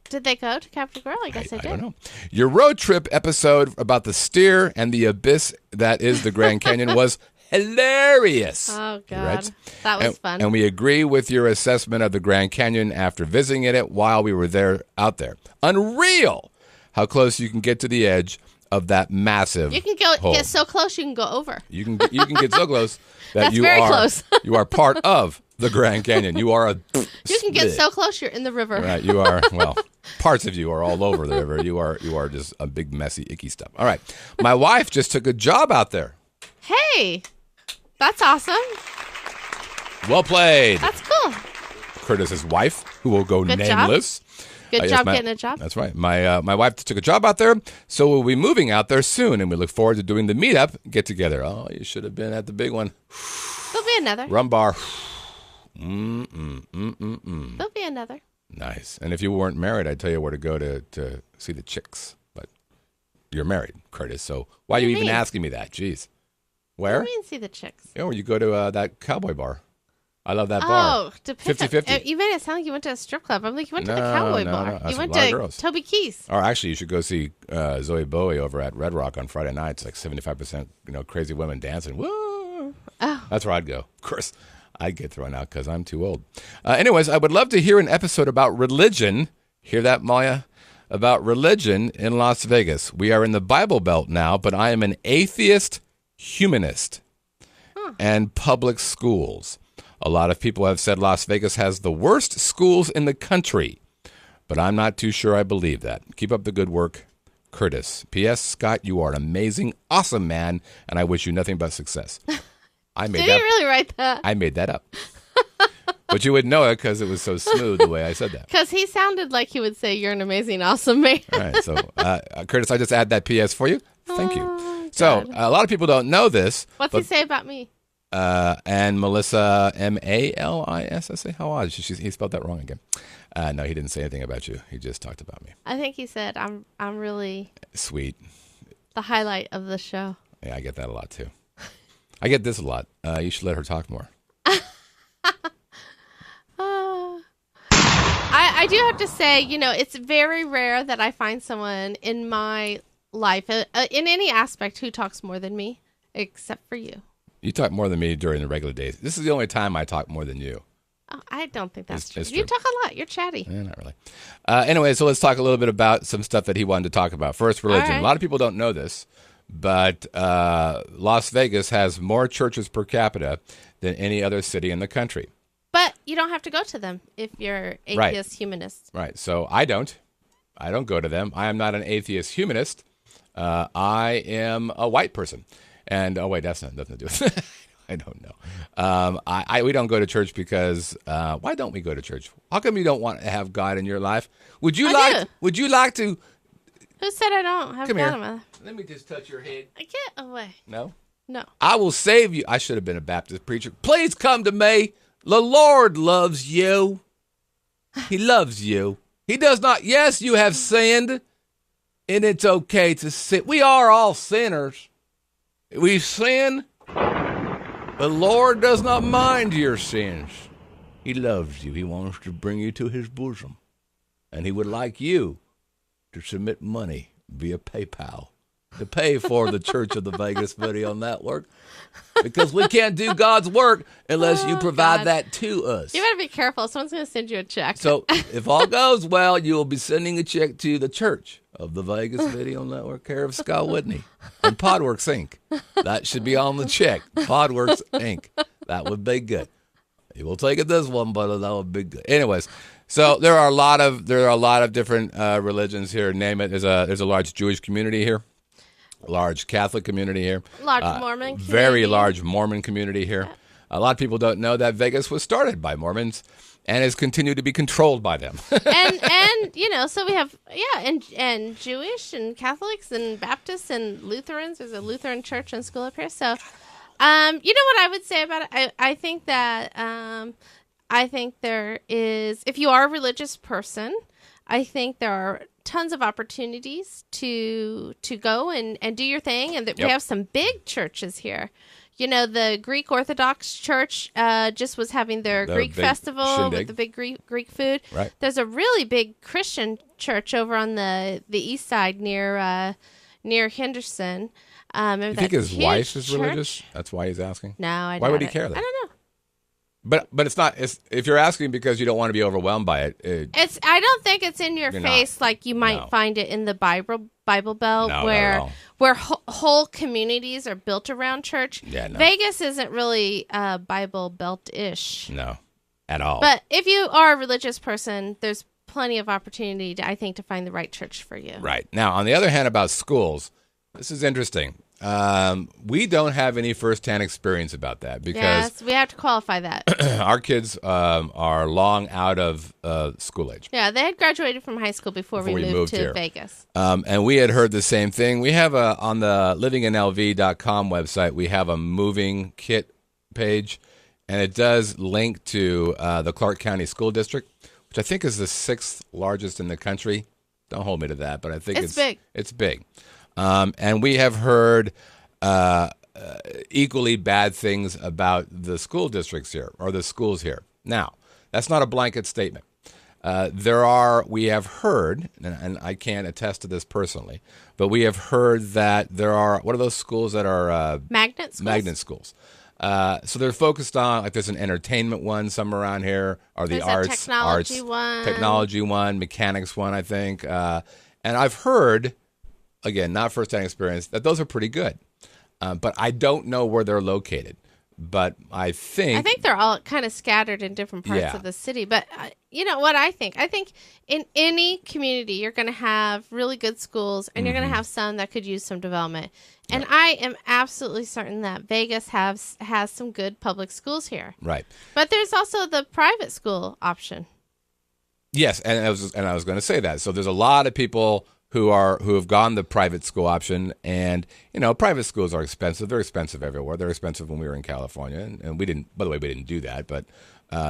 Speaker 2: Did they go to Capitol Grill? I guess they
Speaker 1: I
Speaker 2: did.
Speaker 1: don't know. Your road trip episode about the steer and the abyss that is the Grand Canyon was hilarious.
Speaker 2: Oh, God.
Speaker 1: Right?
Speaker 2: That was fun.
Speaker 1: And we agree with your assessment of the Grand Canyon after visiting it while we were out there. Unreal how close you can get to the edge of that massive
Speaker 2: You can
Speaker 1: hole.
Speaker 2: get so close you can go over.
Speaker 1: You can get so close that
Speaker 2: That's
Speaker 1: you
Speaker 2: very
Speaker 1: are
Speaker 2: close.
Speaker 1: you are part of the Grand Canyon. You are
Speaker 2: You can get so close you're in the river.
Speaker 1: Right, you are. Well, parts of you are all over the river. You are just a big messy icky stuff. All right, my wife just took a job out there.
Speaker 2: Hey, that's awesome.
Speaker 1: Well played,
Speaker 2: That's cool.
Speaker 1: Curtis's wife, who will go
Speaker 2: Good job.
Speaker 1: nameless.
Speaker 2: Good
Speaker 1: Yes,
Speaker 2: job
Speaker 1: my-
Speaker 2: getting a job.
Speaker 1: That's right. My wife took a job out there, so we'll be moving out there soon, and we look forward to doing the meetup get together. Oh, you should have been at the big one,
Speaker 2: There'll be another.
Speaker 1: Rum Bar.
Speaker 2: There'll be another.
Speaker 1: Nice. And if you weren't married, I'd tell you where to go to see the chicks. But you're married, Curtis. So why are you
Speaker 2: do you
Speaker 1: even
Speaker 2: mean?
Speaker 1: asking me that? Jeez.
Speaker 2: What
Speaker 1: Where?
Speaker 2: do you mean see the chicks?
Speaker 1: Yeah, where you go to that cowboy bar. I love that bar.
Speaker 2: Oh, to pick
Speaker 1: 50-50.
Speaker 2: up. You made it sound like you went to a strip club. I'm like, you went to the
Speaker 1: No,
Speaker 2: cowboy
Speaker 1: no,
Speaker 2: bar.
Speaker 1: no. That's
Speaker 2: You went
Speaker 1: a lot of
Speaker 2: to
Speaker 1: girls.
Speaker 2: Toby Keith's.
Speaker 1: Or actually, you should go see Zoe Bowie over at Red Rock on Friday nights. Like 75%, crazy women dancing. Woo!
Speaker 2: Oh.
Speaker 1: That's where I'd go. Of course, I'd get thrown out because I'm too old. Anyways, I would love to hear an episode about religion. Hear that, Maya? About religion in Las Vegas. We are in the Bible Belt now, but I am an atheist humanist and public schools. A lot of people have said Las Vegas has the worst schools in the country, but I'm not too sure I believe that. Keep up the good work, Curtis. P.S. Scott, you are an amazing, awesome man, and I wish you nothing but success. I made
Speaker 2: Did you really write that?
Speaker 1: I made that up. But you would know it because it was so smooth the way I said that.
Speaker 2: Because he sounded like he would say, "You're an amazing, awesome man."
Speaker 1: All right, so Curtis, I just add that P.S. for you. Thank you.
Speaker 2: Oh,
Speaker 1: So
Speaker 2: God.
Speaker 1: a lot of people don't know this.
Speaker 2: What's he say about me?
Speaker 1: And Melissa, Malissa, how odd. He spelled that wrong again. No, he didn't say anything about you. He just talked about me.
Speaker 2: I think he said, "I'm really
Speaker 1: Sweet.
Speaker 2: the highlight of the show."
Speaker 1: Yeah, I get that a lot too. I get this a lot. You should let her talk more.
Speaker 2: I do have to say, it's very rare that I find someone in my life, in any aspect, who talks more than me, except for you.
Speaker 1: You talk more than me during the regular days. This is the only time I talk more than you.
Speaker 2: Oh, I don't think that's true.
Speaker 1: It's
Speaker 2: You
Speaker 1: true.
Speaker 2: talk a lot. You're chatty.
Speaker 1: Not really. Anyway, so let's talk a little bit about some stuff that he wanted to talk about. First, religion.
Speaker 2: All right.
Speaker 1: A lot of people don't know this, but Las Vegas has more churches per capita than any other city in the country.
Speaker 2: But you don't have to go to them if you're atheist humanist.
Speaker 1: Right. So I don't go to them. I am not an atheist humanist. I am a white person. And, oh, wait, that's not nothing to do with it. I don't know. We don't go to church because, why don't we go to church? How come you don't want to have God in your life? Would you
Speaker 2: I
Speaker 1: like to?
Speaker 2: Who said I don't have
Speaker 1: Come
Speaker 2: God
Speaker 1: here.
Speaker 2: in my life?
Speaker 1: Let me just touch your head.
Speaker 2: Get away.
Speaker 1: No?
Speaker 2: No.
Speaker 1: I will save you. I should have been a Baptist preacher. Please come to me. The Lord loves you. He loves you. He does not. Yes, you have sinned, and it's okay to sin. We are all sinners. We sin. The Lord does not mind your sins. He loves you. He wants to bring you to his bosom. And he would like you to submit money via PayPal to pay for the Church of the Vegas Video Network, because we can't do God's work unless you provide
Speaker 2: God.
Speaker 1: that to us.
Speaker 2: You better be careful. Someone's going to send you a check.
Speaker 1: So if all goes well, you will be sending a check to the Church of the Vegas Video Network, care of Scott Whitney and Podworks Inc. That should be on the check. Podworks Inc. That would be good. You will take it this one, but that would be good. Anyways, so there are a lot of different religions here. Name it. There's a large Jewish community here. A large Catholic community here.
Speaker 2: Large Mormon community.
Speaker 1: Very large Mormon community here. Yeah. A lot of people don't know that Vegas was started by Mormons and has continued to be controlled by them.
Speaker 2: and so we have and Jewish and Catholics and Baptists and Lutherans. There's a Lutheran church and school up here. So, you know what I would say about it? I think that I think there is, if you are a religious person, I think there are tons of opportunities to go and do your thing, and we have some big churches here. You know, the Greek Orthodox Church just was having their Greek festival
Speaker 1: shindig.
Speaker 2: with the big Greek food.
Speaker 1: Right.
Speaker 2: There's a really big Christian church over on the east side near Henderson.
Speaker 1: You think his wife is religious? That's why he's asking?
Speaker 2: No, I doubt
Speaker 1: Why would he
Speaker 2: it.
Speaker 1: care then?
Speaker 2: I don't know.
Speaker 1: But it's not. If you're asking because you don't want to be overwhelmed by it,
Speaker 2: I don't think it's in your
Speaker 1: You're
Speaker 2: face
Speaker 1: not.
Speaker 2: like you might find it in the Bible Belt,
Speaker 1: No,
Speaker 2: where
Speaker 1: not at all.
Speaker 2: whole communities are built around church.
Speaker 1: Yeah, no.
Speaker 2: Vegas isn't really Bible Belt-ish.
Speaker 1: no, at all.
Speaker 2: But if you are a religious person, there's plenty of opportunity, I think, to find the right church for you.
Speaker 1: Right. Now, on the other hand, about schools, this is interesting. We don't have any firsthand experience about that because
Speaker 2: Yes, we have to qualify that.
Speaker 1: our kids are long out of school age.
Speaker 2: Yeah, they had graduated from high school before we moved to
Speaker 1: here.
Speaker 2: Vegas.
Speaker 1: And we had heard the same thing. We have on the livinginlv.com website, we have a moving kit page, and it does link to the Clark County School District, which I think is the 6th largest in the country. Don't hold me to that, but I think
Speaker 2: It's big.
Speaker 1: It's big. And we have heard equally bad things about the school districts here or the schools here. Now, that's not a blanket statement. We have heard, and I can't attest to this personally, but we have heard that there are, what are those schools that are
Speaker 2: Magnet schools?
Speaker 1: magnet schools? So they're focused on, like there's an entertainment one somewhere around here, or the
Speaker 2: There's a technology one.
Speaker 1: technology one, mechanics one, I think. And I've heard, again, not first-hand experience, that those are pretty good. But I don't know where they're located. But I think
Speaker 2: they're all kind of scattered in different parts of the city. But you know what I think? I think in any community, you're going to have really good schools, and you're going to have some that could use some development. And I am absolutely certain that Vegas has some good public schools here.
Speaker 1: Right.
Speaker 2: But there's also the private school option.
Speaker 1: Yes, and I was going to say that. So there's a lot of people who have gone the private school option, and private schools are expensive. They're expensive everywhere. They're expensive when we were in California, and we didn't. By the way, we didn't do that, but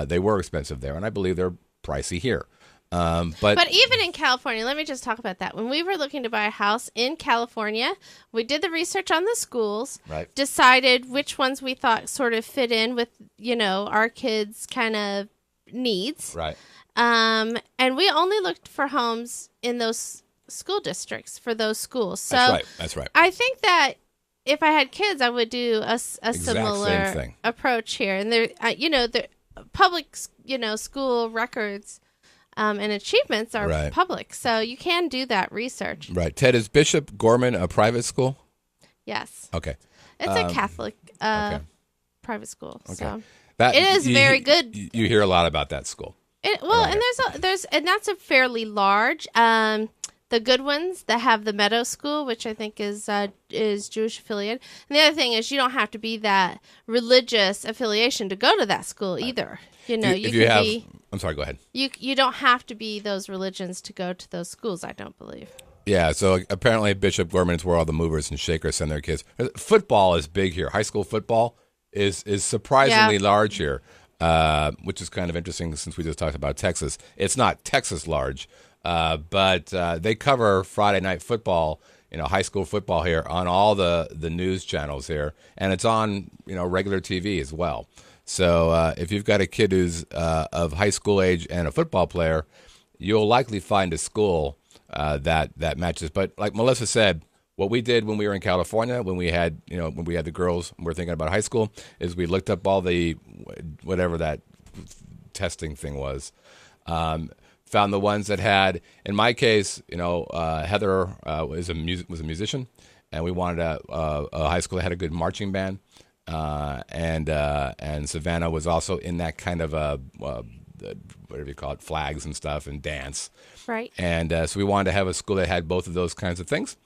Speaker 1: they were expensive there, and I believe they're pricey here. But
Speaker 2: even in California, let me just talk about that. When we were looking to buy a house in California, we did the research on the schools,
Speaker 1: right.
Speaker 2: Decided which ones we thought sort of fit in with our kids' kind of needs,
Speaker 1: right.
Speaker 2: And we only looked for homes in those school districts for those schools. So
Speaker 1: That's right.
Speaker 2: I think that if I had kids, I would do a similar
Speaker 1: same thing.
Speaker 2: approach here. And there, public, school records and achievements are
Speaker 1: Right.
Speaker 2: public, so you can do that research.
Speaker 1: Right. Ted, is Bishop Gorman a private school?
Speaker 2: Yes,
Speaker 1: Okay.
Speaker 2: it's a Catholic
Speaker 1: okay.
Speaker 2: private school.
Speaker 1: Okay.
Speaker 2: So
Speaker 1: That,
Speaker 2: it is very good.
Speaker 1: You hear a lot about that school.
Speaker 2: And that's a fairly large. The good ones that have the Meadow School, which I think is Jewish affiliated. And the other thing is you don't have to be that religious affiliation to go to that school either.
Speaker 1: I'm sorry, go ahead.
Speaker 2: You don't have to be those religions to go to those schools, I don't believe.
Speaker 1: Yeah, so apparently Bishop Gorman is where all the movers and shakers send their kids. Football is big here. High school football is surprisingly large here, which is kind of interesting since we just talked about Texas. It's not Texas large, but they cover Friday night football, high school football here on all the news channels here, and it's on regular TV as well. So if you've got a kid who's of high school age and a football player, you'll likely find a school that matches. But like Melissa said, what we did when we were in California, when we had the girls, we're thinking about high school, is we looked up all the whatever that testing thing was, found the ones that had. In my case, Heather was a musician, and we wanted a high school that had a good marching band, and Savannah was also in that kind of whatever you call it, flags and stuff and dance.
Speaker 2: Right.
Speaker 1: And so we wanted to have a school that had both of those kinds of things.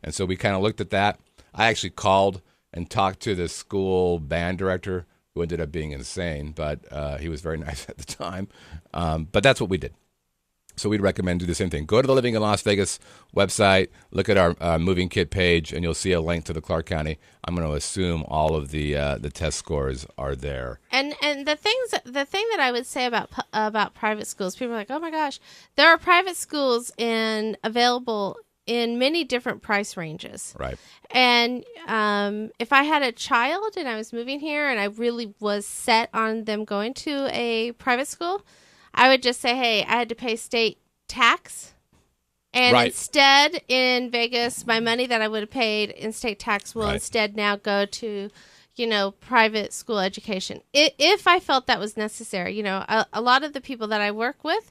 Speaker 1: And so we kind of looked at that. I actually called and talked to the school band director, who ended up being insane, but he was very nice at the time. But that's what we did. So we'd recommend do the same thing. Go to the Living in Las Vegas website, look at our moving kit page, and you'll see a link to the Clark County. I'm going to assume all of the test scores are there.
Speaker 2: And the thing that I would say about private schools, people are like, oh my gosh, there are private schools available in many different price ranges.
Speaker 1: Right.
Speaker 2: And if I had a child and I was moving here and I really was set on them going to a private school, I would just say, hey, I had to pay state tax. And instead, in Vegas, my money that I would have paid in state tax will instead now go to, private school education. If I felt that was necessary. A lot of the people that I work with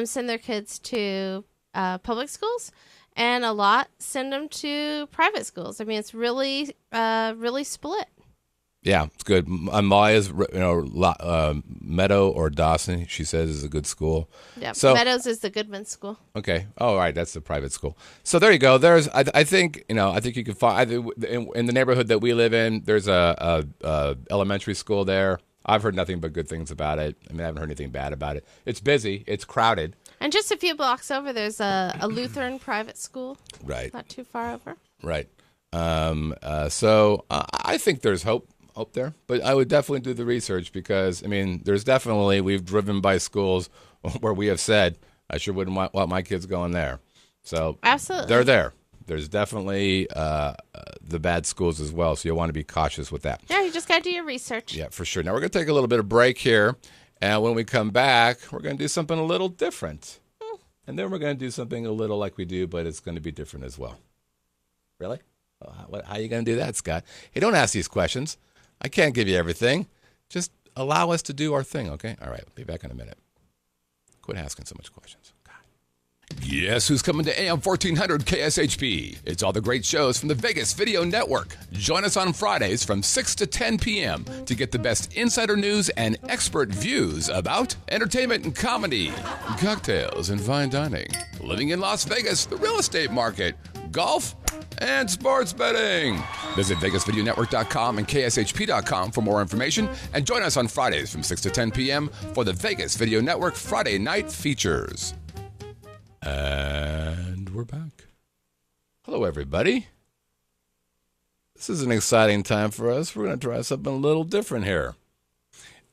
Speaker 2: send their kids to public schools, and a lot send them to private schools. I mean, it's really, really split.
Speaker 1: Yeah, it's good. Maya's, Meadow or Dawson, she says, is a good school.
Speaker 2: Yeah,
Speaker 1: so,
Speaker 2: Meadows is the Goodman School.
Speaker 1: Okay. Oh, all right. That's the private school. So there you go. There's, I think you can find in the neighborhood that we live in. There's a elementary school there. I've heard nothing but good things about it. I mean, I haven't heard anything bad about it. It's busy. It's crowded.
Speaker 2: And just a few blocks over, there's a Lutheran private school.
Speaker 1: Right.
Speaker 2: Not too far over.
Speaker 1: Right. So I think there's hope there, but I would definitely do the research because, I mean, we've driven by schools where we have said, I sure wouldn't want my kids going there. So
Speaker 2: absolutely,
Speaker 1: they're there. There's definitely the bad schools as well, so you'll want to be cautious with that.
Speaker 2: Yeah, you just got to do your research.
Speaker 1: Yeah, for sure. Now we're going to take a little bit of break here, and when we come back, we're going to do something a little different. And then we're going to do something a little like we do, but it's going to be different as well. Really? How are you going to do that, Scott? Hey, don't ask these questions. I can't give you everything. Just allow us to do our thing, okay? All right, we'll be back in a minute. Quit asking so much questions. God. Yes, who's coming to AM 1400 KSHP? It's all the great shows from the Vegas Video Network. Join us on Fridays from 6 to 10 p.m. to get the best insider news and expert views about entertainment and comedy, cocktails and fine dining, living in Las Vegas, the real estate market, golf, and sports betting. Visit VegasVideoNetwork.com and KSHP.com for more information, and join us on Fridays from 6 to 10 p.m. for the Vegas Video Network Friday Night Features. And we're back. Hello, everybody. This is an exciting time for us. We're going to try something a little different here.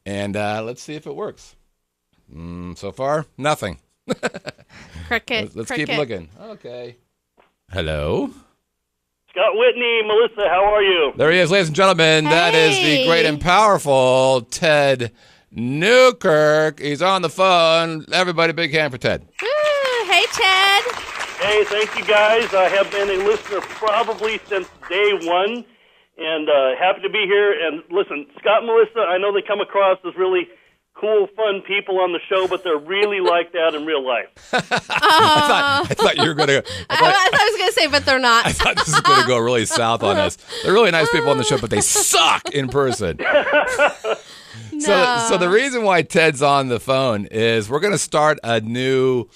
Speaker 1: And let's see if it works. So far, nothing.
Speaker 2: Cricket.
Speaker 1: Let's keep looking. Okay. Hello.
Speaker 3: Scott Whitney, Melissa, how are you?
Speaker 1: There he is, ladies and gentlemen.
Speaker 2: Hey.
Speaker 1: That is the great and powerful Ted Newkirk. He's on the phone. Everybody, big hand for Ted.
Speaker 2: Woo! Hey, Ted.
Speaker 3: Hey, thank you guys. I have been a listener probably since day one, and happy to be here. And listen, Scott and Melissa, I know they come across as really cool, fun people on the show, but they're really like that in real life.
Speaker 1: I thought you were going to.
Speaker 2: I thought I was going to say, but they're not.
Speaker 1: I thought this was going to go really south on us. They're really nice people on the show, but they suck in person. So the reason why Ted's on the phone is we're going to start a new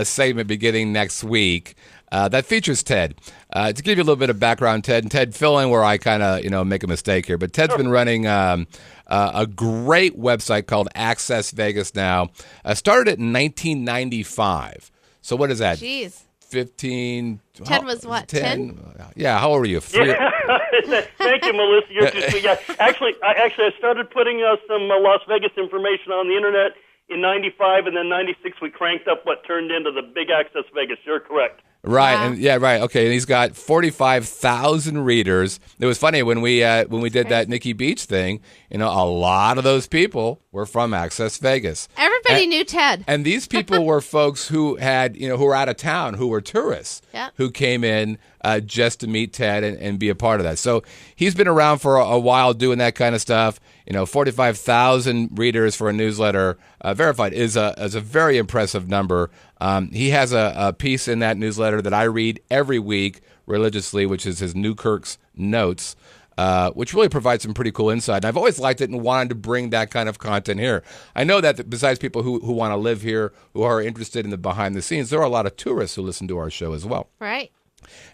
Speaker 1: segment beginning next week that features Ted. To give you a little bit of background, Ted, and Ted, fill in where I kind of make a mistake here. But Ted's been running a great website called Access Vegas now. Started it in 1995. So what is that?
Speaker 2: Jeez.
Speaker 1: 15.
Speaker 2: Ted was what, 10?
Speaker 1: Yeah, how old were you?
Speaker 3: Thank you, Melissa. You're too sweet. Yeah, actually, I started putting some Las Vegas information on the internet in 95, and then 96 we cranked up what turned into the Big Access Vegas. You're correct.
Speaker 1: Right,
Speaker 2: Wow.
Speaker 1: and yeah, right. Okay, and he's got 45,000 readers. It was funny when we did that Nikki Beach thing. A lot of those people were from Access Vegas.
Speaker 2: Everybody knew Ted.
Speaker 1: And these people were folks who had, who were out of town, who were tourists,
Speaker 2: Yep.
Speaker 1: who came in just to meet Ted and be a part of that. So he's been around for a while doing that kind of stuff. 45,000 readers for a newsletter verified is a very impressive number. He has a piece in that newsletter that I read every week religiously, which is his Newkirk's Notes, which really provides some pretty cool insight. And I've always liked it and wanted to bring that kind of content here. I know that besides people who want to live here, who are interested in the behind the scenes, there are a lot of tourists who listen to our show as well.
Speaker 2: Right.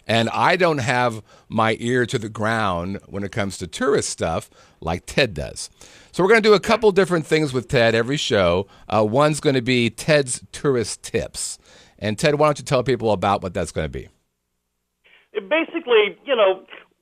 Speaker 1: And I don't have my ear to the ground when it comes to tourist stuff like Ted does. So we're going to do a couple different things with Ted every show. One's going to be Ted's Tourist Tips. And Ted, why don't you tell people about what that's going to be?
Speaker 3: Basically,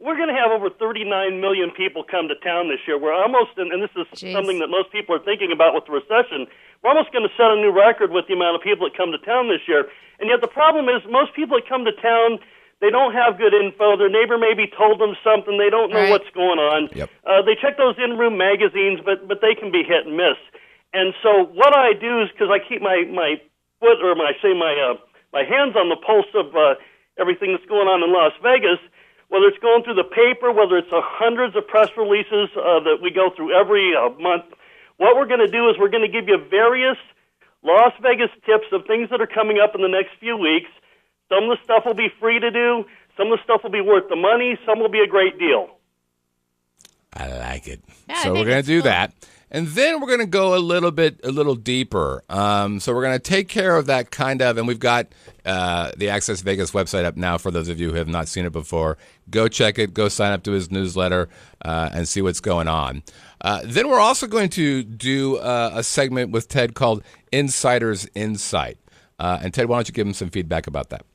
Speaker 3: we're going to have over 39 million people come to town this year. We're almost, and this is something that most people are thinking about with the recession, we're almost going to set a new record with the amount of people that come to town this year. And yet the problem is most people that come to town, they don't have good info. Their neighbor maybe told them something. They don't know what's going on.
Speaker 1: Yep.
Speaker 3: They check those in-room magazines, but they can be hit and miss. And so what I do is, because I keep my foot, or my hands on the pulse of everything that's going on in Las Vegas, whether it's going through the paper, whether it's hundreds of press releases that we go through every month, what we're going to do is we're going to give you various Las Vegas tips of things that are coming up in the next few weeks. Some of the stuff will be free to do. Some of the stuff will be worth the money. Some will be a great deal.
Speaker 1: I like it.
Speaker 2: Yeah,
Speaker 1: so we're going to do that. And then we're going to go a little deeper. So we're going to take care of that kind of, and we've got the Access Vegas website up now for those of you who have not seen it before. Go check it. Go sign up to his newsletter and see what's going on. Then we're also going to do a segment with Ted called Insider's Insight. And Ted, why don't you give him some feedback about that?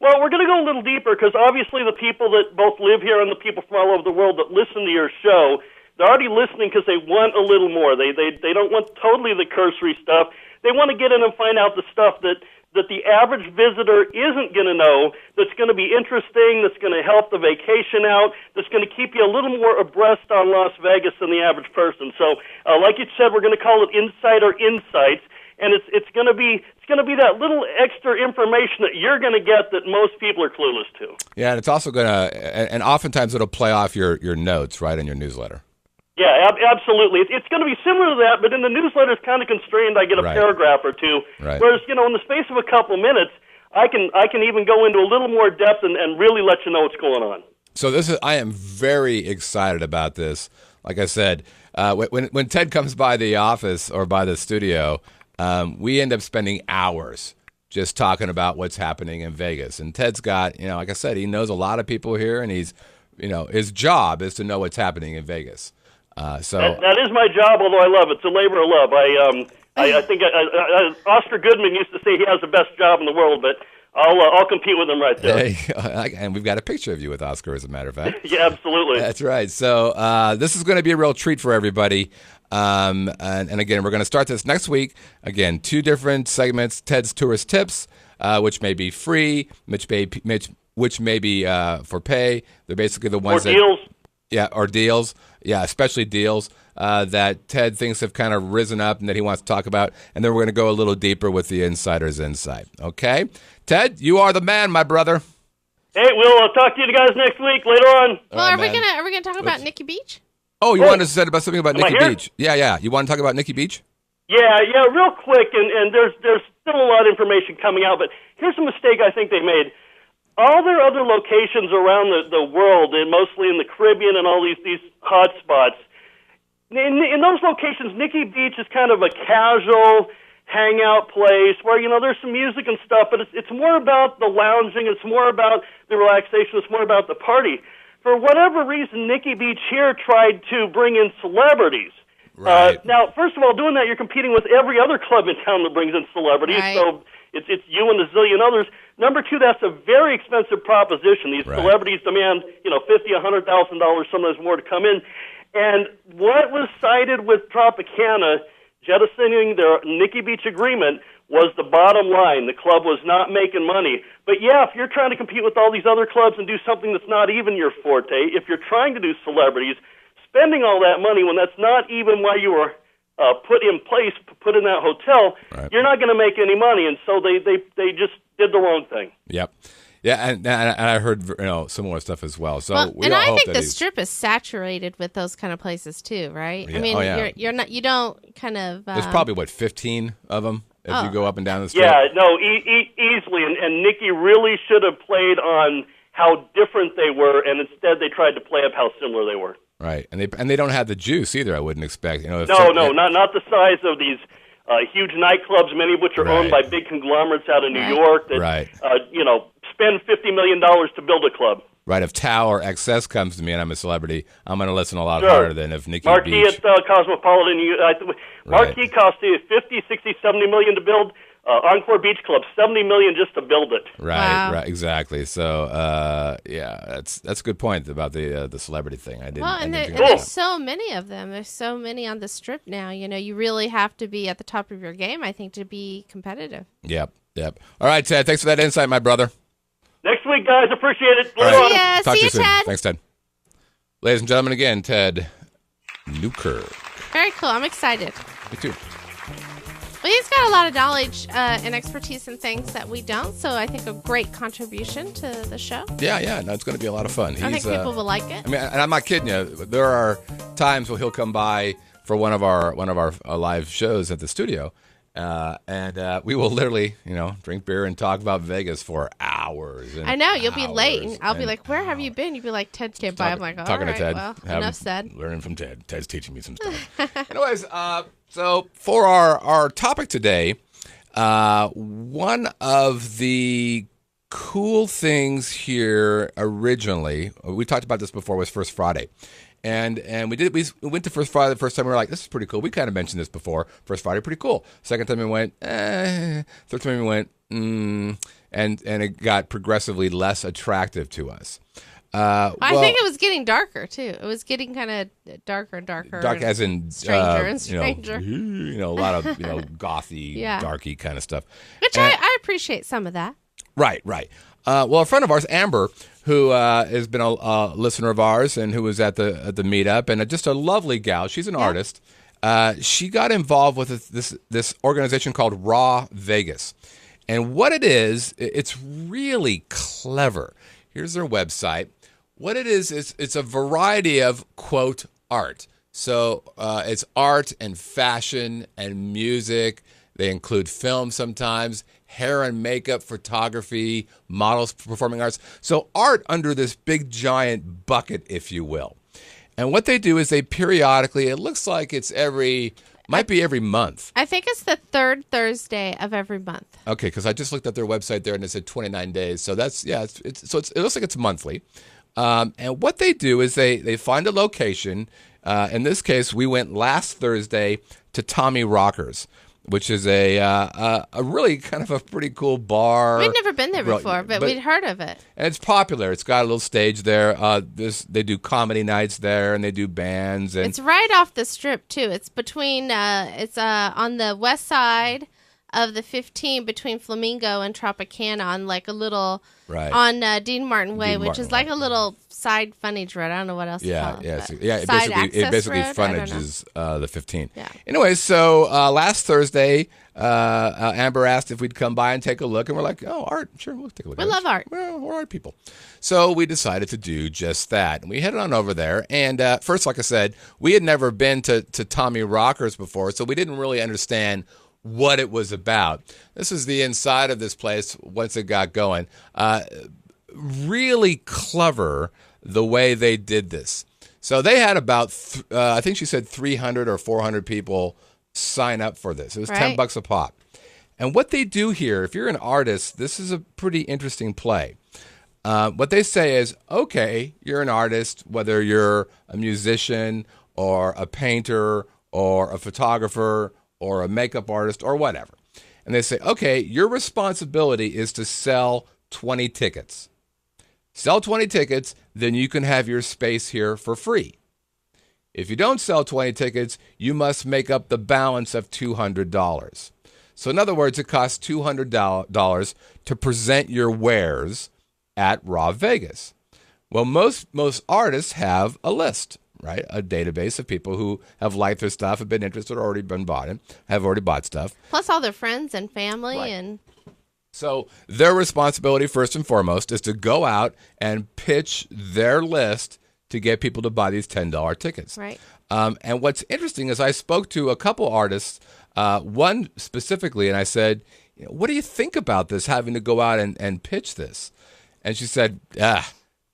Speaker 3: Well, we're going to go a little deeper because obviously the people that both live here and the people from all over the world that listen to your show, they're already listening because they want a little more. They don't want totally the cursory stuff. They want to get in and find out the stuff that the average visitor isn't going to know, that's going to be interesting, that's going to help the vacation out, that's going to keep you a little more abreast on Las Vegas than the average person. So, like you said, we're going to call it Insider Insights, and it's going to be that little extra information that you're going to get that most people are clueless to.
Speaker 1: Yeah, and it's also going to, and oftentimes it'll play off your notes, right, in your newsletter.
Speaker 3: Yeah, absolutely. It's going to be similar to that, but in the newsletter it's kind of constrained. I get a paragraph or two.
Speaker 1: Right.
Speaker 3: Whereas, in the space of a couple minutes, I can even go into a little more depth and really let you know what's going on.
Speaker 1: So I am very excited about this. Like I said, when Ted comes by the office or by the studio, we end up spending hours just talking about what's happening in Vegas. And Ted's got, like I said, he knows a lot of people here, and he's, his job is to know what's happening in Vegas. So
Speaker 3: that is my job, although I love it. It's a labor of love. I think Oscar Goodman used to say he has the best job in the world, but I'll compete with him right there.
Speaker 1: Hey, and we've got a picture of you with Oscar, as a matter of fact.
Speaker 3: Yeah, absolutely.
Speaker 1: That's right. So this is going to be a real treat for everybody. And again, we're going to start this next week. Again, 2 different segments: Ted's Tourist Tips, which may be free, which may be for pay. They're basically the ones
Speaker 3: deals.
Speaker 1: Yeah, or deals. Yeah, especially deals that Ted thinks have kind of risen up and that he wants to talk about. And then we're going to go a little deeper with the Insider's Insight. Okay? Ted, you are the man, my brother.
Speaker 3: Hey, we'll talk to you guys next week later on.
Speaker 2: Well, are we gonna talk about Nikki Beach?
Speaker 1: Oh, you wanted to say about something about
Speaker 3: Am I
Speaker 1: Nikki
Speaker 3: here?
Speaker 1: Beach? Yeah. You want to talk about Nikki Beach?
Speaker 3: Yeah, real quick, and there's still a lot of information coming out, but here's a mistake I think they made. All their other locations around the world, and mostly in the Caribbean and all these hot spots, in those locations, Nikki Beach is kind of a casual hangout place where, there's some music and stuff, but it's more about the lounging, it's more about the relaxation, it's more about the party. For whatever reason, Nikki Beach here tried to bring in celebrities.
Speaker 1: Right.
Speaker 3: Now, first of all, doing that, you're competing with every other club in town that brings in celebrities,
Speaker 2: Right.
Speaker 3: so it's you and a zillion others. Number two, that's a very expensive proposition. These
Speaker 1: Right.
Speaker 3: celebrities demand, $50,000, $100,000, sometimes more to come in. And what was cited with Tropicana jettisoning their Nikki Beach agreement was the bottom line. The club was not making money. But yeah, if you're trying to compete with all these other clubs and do something that's not even your forte, if you're trying to do celebrities, spending all that money when that's not even why you were put in place, put in that hotel,
Speaker 1: Right.
Speaker 3: you're not going to make any money. And so they just did the wrong thing.
Speaker 1: Yep. Yeah, and I heard similar stuff as well. So
Speaker 2: Well,
Speaker 1: we
Speaker 2: and
Speaker 1: all
Speaker 2: I
Speaker 1: hope
Speaker 2: think
Speaker 1: that
Speaker 2: the
Speaker 1: he's-
Speaker 2: Strip is saturated with those kind of places too, right?
Speaker 1: Yeah.
Speaker 2: I mean,
Speaker 1: Oh, yeah.
Speaker 2: you're not, you don't kind of.
Speaker 1: There's probably 15 of them if you
Speaker 2: Oh.
Speaker 1: go up and down the street.
Speaker 3: Yeah, no, easily. And Nikki really should have played on how different they were, and instead they tried to play up how similar they were.
Speaker 1: Right, and they don't have the juice either. I wouldn't expect. If
Speaker 3: No, not the size of these huge nightclubs, many of which are owned by
Speaker 1: Right.
Speaker 3: big conglomerates out of New
Speaker 2: Right.
Speaker 3: York that,
Speaker 1: Right.
Speaker 3: spend $50 million to build a club.
Speaker 1: Right, if Tao or XS comes to me and I'm a celebrity, I'm going to listen a lot
Speaker 3: Sure.
Speaker 1: harder than if Nikki
Speaker 3: Marquee
Speaker 1: Beach.
Speaker 3: at Cosmopolitan, Marquee cost you 50, 60, 70 million to build. Encore Beach Club, 70 million just to build it.
Speaker 1: Right,
Speaker 2: Wow.
Speaker 1: right, exactly. So, that's a good point about the celebrity thing. I didn't.
Speaker 2: Well,
Speaker 1: I
Speaker 2: and,
Speaker 1: didn't think
Speaker 2: there's
Speaker 1: about that.
Speaker 2: so many of them. There's so many on the Strip now. You really have to be at the top of your game, I think, to be competitive.
Speaker 1: Yep. All right, Ted. Thanks for that insight, my brother.
Speaker 3: Next week, guys. Appreciate it.
Speaker 1: All
Speaker 3: Later
Speaker 1: right.
Speaker 3: on.
Speaker 2: ya.
Speaker 1: Talk
Speaker 2: See
Speaker 1: to
Speaker 2: you,
Speaker 1: soon.
Speaker 2: Ted.
Speaker 1: Thanks, Ted. Ladies and gentlemen, again, Ted Newkirk.
Speaker 2: Very cool. I'm excited.
Speaker 1: Me too.
Speaker 2: Well, he's got a lot of knowledge and expertise in things that we don't, so I think a great contribution to the show.
Speaker 1: Yeah. No, it's going to be a lot of fun.
Speaker 2: I think people will like it.
Speaker 1: I mean, and I'm not kidding you. There are times where he'll come by for one of our live shows at the studio, and we will literally, drink beer and talk about Vegas for hours. And
Speaker 2: I know, you'll be late,
Speaker 1: hours
Speaker 2: and I'll be
Speaker 1: and
Speaker 2: like, where have you been? You'll be like, Ted came by. I'm like, all
Speaker 1: talking
Speaker 2: right,
Speaker 1: to Ted.
Speaker 2: well,
Speaker 1: having-
Speaker 2: enough said.
Speaker 1: Learning from Ted. Ted's teaching me some stuff. Anyways, so for our topic today, one of the cool things here originally, we talked about this before, was First Friday. And we went to First Friday the first time. We were like, this is pretty cool. We kind of mentioned this before. First Friday, pretty cool. Second time we went, Third time we went, and it got progressively less attractive to us.
Speaker 2: I think it was getting darker too. It was getting kind of darker and darker.
Speaker 1: Dark
Speaker 2: and
Speaker 1: as in
Speaker 2: stranger and stranger.
Speaker 1: A lot of gothy,
Speaker 2: Yeah.
Speaker 1: darky kind of stuff.
Speaker 2: Which
Speaker 1: And-
Speaker 2: I appreciate some of that.
Speaker 1: Right. Well, a friend of ours, Amber, who has been a listener of ours and who was at the meetup, and just a lovely gal. She's an artist. She got involved with this organization called Raw Vegas, and what it is, it's really clever. Here's their website. What it is it's a variety of, quote, art. So it's art and fashion and music. They include film sometimes, hair and makeup, photography, models, performing arts. So art under this big giant bucket, if you will. And what they do is they periodically, it looks like it's might be every month.
Speaker 2: I think it's the third Thursday of every month.
Speaker 1: Okay, because I just looked at their website there and it said 29 days. So that's, it looks like it's monthly. And what they do is they find a location. In this case, we went last Thursday to Tommy Rockers, which is a really kind of a pretty cool bar.
Speaker 2: We'd never been there before, but we'd heard of it.
Speaker 1: And it's popular. It's got a little stage there. They do comedy nights there, and they do bands. And
Speaker 2: It's right off the Strip too. It's between. It's on the west side of the 15 between Flamingo and Tropicana on like a little
Speaker 1: Right.
Speaker 2: on Dean Martin Way,
Speaker 1: Dean
Speaker 2: which
Speaker 1: Martin
Speaker 2: is like
Speaker 1: Way.
Speaker 2: a little side frontage road. I don't know what else to
Speaker 1: Yeah,
Speaker 2: call it.
Speaker 1: yeah,
Speaker 2: but
Speaker 1: yeah. It
Speaker 2: side
Speaker 1: basically
Speaker 2: access road? I don't know.
Speaker 1: frontages the 15.
Speaker 2: Yeah.
Speaker 1: Anyway, so last Thursday, Amber asked if we'd come by and take a look, and we're like, "Oh, art, sure, we'll take a look."
Speaker 2: We
Speaker 1: at it.
Speaker 2: love art.
Speaker 1: Well, we're art people, so we decided to do just that. And we headed on over there, and first, like I said, we had never been to Tommy Rockers before, so we didn't really understand what it was about. This is the inside of this place once it got going. Really clever the way they did this. So they had about, I think she said 300 or 400 people sign up for this. It was
Speaker 2: Right.
Speaker 1: $10 a pop. And what they do here, if you're an artist, this is a pretty interesting play. What they say is, okay, you're an artist, whether you're a musician or a painter or a photographer or a makeup artist or whatever. And they say, okay, your responsibility is to sell 20 tickets. Sell 20 tickets, then you can have your space here for free. If you don't sell 20 tickets, you must make up the balance of $200. So in other words, it costs $200 to present your wares at Raw Vegas. Well, most artists have a list, right? A database of people who have liked their stuff, have been interested, or already been bought it, have already bought stuff.
Speaker 2: Plus all their friends and family
Speaker 1: Right.
Speaker 2: and
Speaker 1: So their responsibility, first and foremost, is to go out and pitch their list to get people to buy these $10 tickets.
Speaker 2: right.
Speaker 1: And what's interesting is I spoke to a couple artists, one specifically, and I said, what do you think about this, having to go out and pitch this? And she said,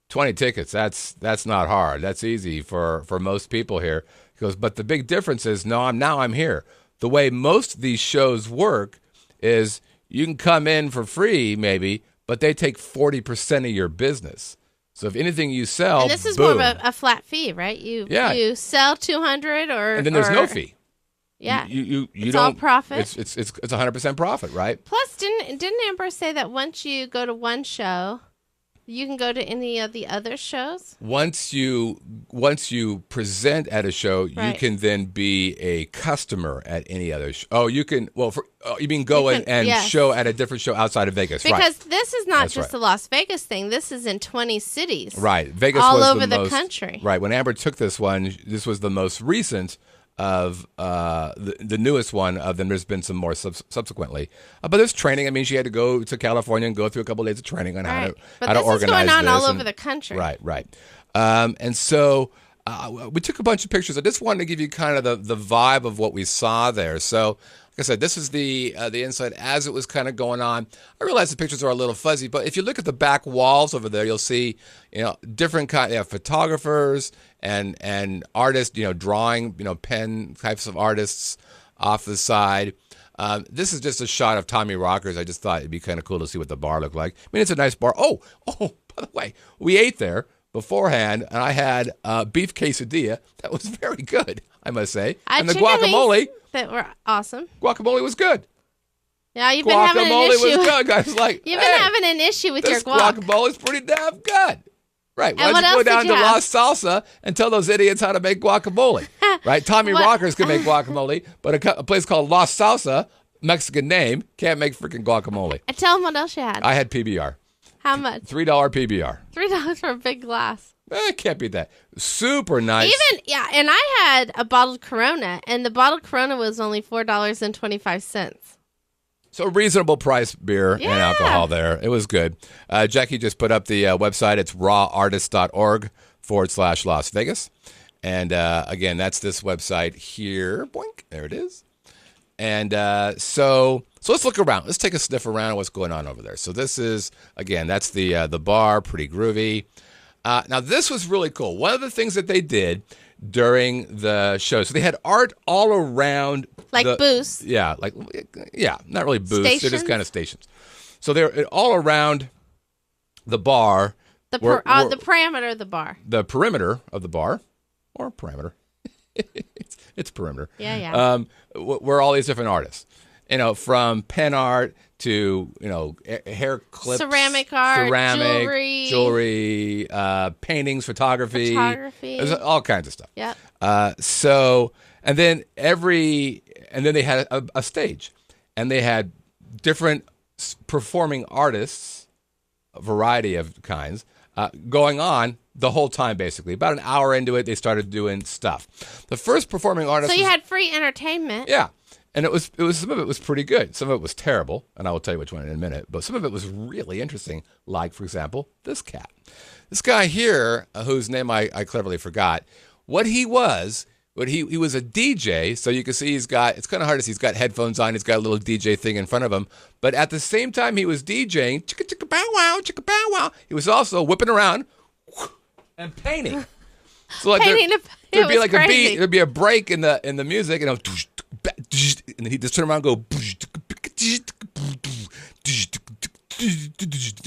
Speaker 1: 20 tickets, that's not hard. That's easy for most people here. She goes, but the big difference is, now I'm here. The way most of these shows work is you can come in for free, maybe, but they take 40% of your business. So if anything you sell,
Speaker 2: And this is
Speaker 1: boom.
Speaker 2: more of a flat fee, right? You
Speaker 1: Yeah.
Speaker 2: you sell 200 or
Speaker 1: And then there's no
Speaker 2: or-
Speaker 1: fee.
Speaker 2: Yeah.
Speaker 1: You
Speaker 2: It's
Speaker 1: don't
Speaker 2: all profit.
Speaker 1: It's 100% profit, right?
Speaker 2: Plus, didn't Amber say that once you go to one show, you can go to any of the other shows?
Speaker 1: Once you present at a show, you
Speaker 2: Right.
Speaker 1: can then be a customer at any other show. Oh, you can. Well, you mean go
Speaker 2: You
Speaker 1: in
Speaker 2: can-
Speaker 1: and
Speaker 2: yes.
Speaker 1: show at a different show outside of Vegas,
Speaker 2: Because this is not
Speaker 1: That's
Speaker 2: just
Speaker 1: right.
Speaker 2: a Las Vegas thing. This is in 20 cities.
Speaker 1: right? Vegas
Speaker 2: all
Speaker 1: was
Speaker 2: over the
Speaker 1: most,
Speaker 2: country.
Speaker 1: Right. When Amber took this one, this was the most recent of the newest one of them. There's been some more subsequently, but there's training. I mean, she had to go to California and go through a couple of days of training on
Speaker 2: Right. But
Speaker 1: how to
Speaker 2: this
Speaker 1: organize
Speaker 2: is going on all
Speaker 1: this
Speaker 2: over
Speaker 1: and-
Speaker 2: the country.
Speaker 1: Right. And so we took a bunch of pictures. I just wanted to give you kind of the vibe of what we saw there. So, like I said, this is the inside as it was kind of going on. I realize the pictures are a little fuzzy, but if you look at the back walls over there, you'll see different kind of photographers and artists, drawing, pen types of artists off the side. This is just a shot of Tommy Rockers. I just thought it'd be kind of cool to see what the bar looked like. I mean, it's a nice bar. Oh, by the way, we ate there beforehand, and I had beef quesadilla. That was very good, I must say. And the
Speaker 2: chicken
Speaker 1: guacamole
Speaker 2: wings that were awesome.
Speaker 1: was good.
Speaker 2: Yeah, you've been having an
Speaker 1: Guacamole
Speaker 2: issue.
Speaker 1: was good. I was like,
Speaker 2: You've
Speaker 1: hey,
Speaker 2: been having an issue with your
Speaker 1: this
Speaker 2: guac.
Speaker 1: guacamole is pretty damn good. Right. Why
Speaker 2: And
Speaker 1: don't
Speaker 2: what
Speaker 1: you go
Speaker 2: else did
Speaker 1: down
Speaker 2: you
Speaker 1: to
Speaker 2: have?
Speaker 1: Lost Salsa and tell those idiots how to make guacamole? Right? Tommy
Speaker 2: What-
Speaker 1: Rockers can make guacamole, but a place called Lost Salsa, Mexican name, can't make freaking guacamole.
Speaker 2: Tell them what else you had.
Speaker 1: I had PBR.
Speaker 2: How much?
Speaker 1: $3 PBR.
Speaker 2: $3 for a big glass.
Speaker 1: Can't beat that. Super nice.
Speaker 2: And I had a bottled Corona, and the bottled Corona was only $4.25.
Speaker 1: So reasonable price beer and
Speaker 2: Yeah.
Speaker 1: alcohol there. It was good. Jackie just put up the website. It's rawartist.org/Las Vegas. And again, that's this website here. Boink. There it is. And so let's look around. Let's take a sniff around what's going on over there. So this is, again, that's the bar, pretty groovy. Now, this was really cool. One of the things that they did during the show, so they had art all around.
Speaker 2: Like booths.
Speaker 1: Yeah, not really booths. They're just
Speaker 2: Stations?
Speaker 1: kind of stations. So they're all around the bar.
Speaker 2: The parameter of the bar.
Speaker 1: The perimeter of the bar, or parameter. it's perimeter.
Speaker 2: Yeah.
Speaker 1: Where all these different artists, from pen art to hair clips,
Speaker 2: Ceramic art,
Speaker 1: jewelry, paintings, photography. There's all kinds of stuff.
Speaker 2: Yep.
Speaker 1: And then they had a stage, and they had different performing artists, a variety of kinds, going on the whole time, basically. About an hour into it, they started doing stuff. The first performing artist
Speaker 2: So you had free entertainment.
Speaker 1: yeah. And it was some of it was pretty good. Some of it was terrible, and I will tell you which one in a minute. But some of it was really interesting, like, for example, this cat. This guy here, whose name I cleverly forgot, what he was a DJ, so you can see it's kind of hard to see, he's got headphones on, he's got a little DJ thing in front of him, but at the same time he was DJing, chicka chicka bow wow, he was also whipping around and painting. So like there'd be like a beat, there'd be a break in the music, and then he'd just turn around and go,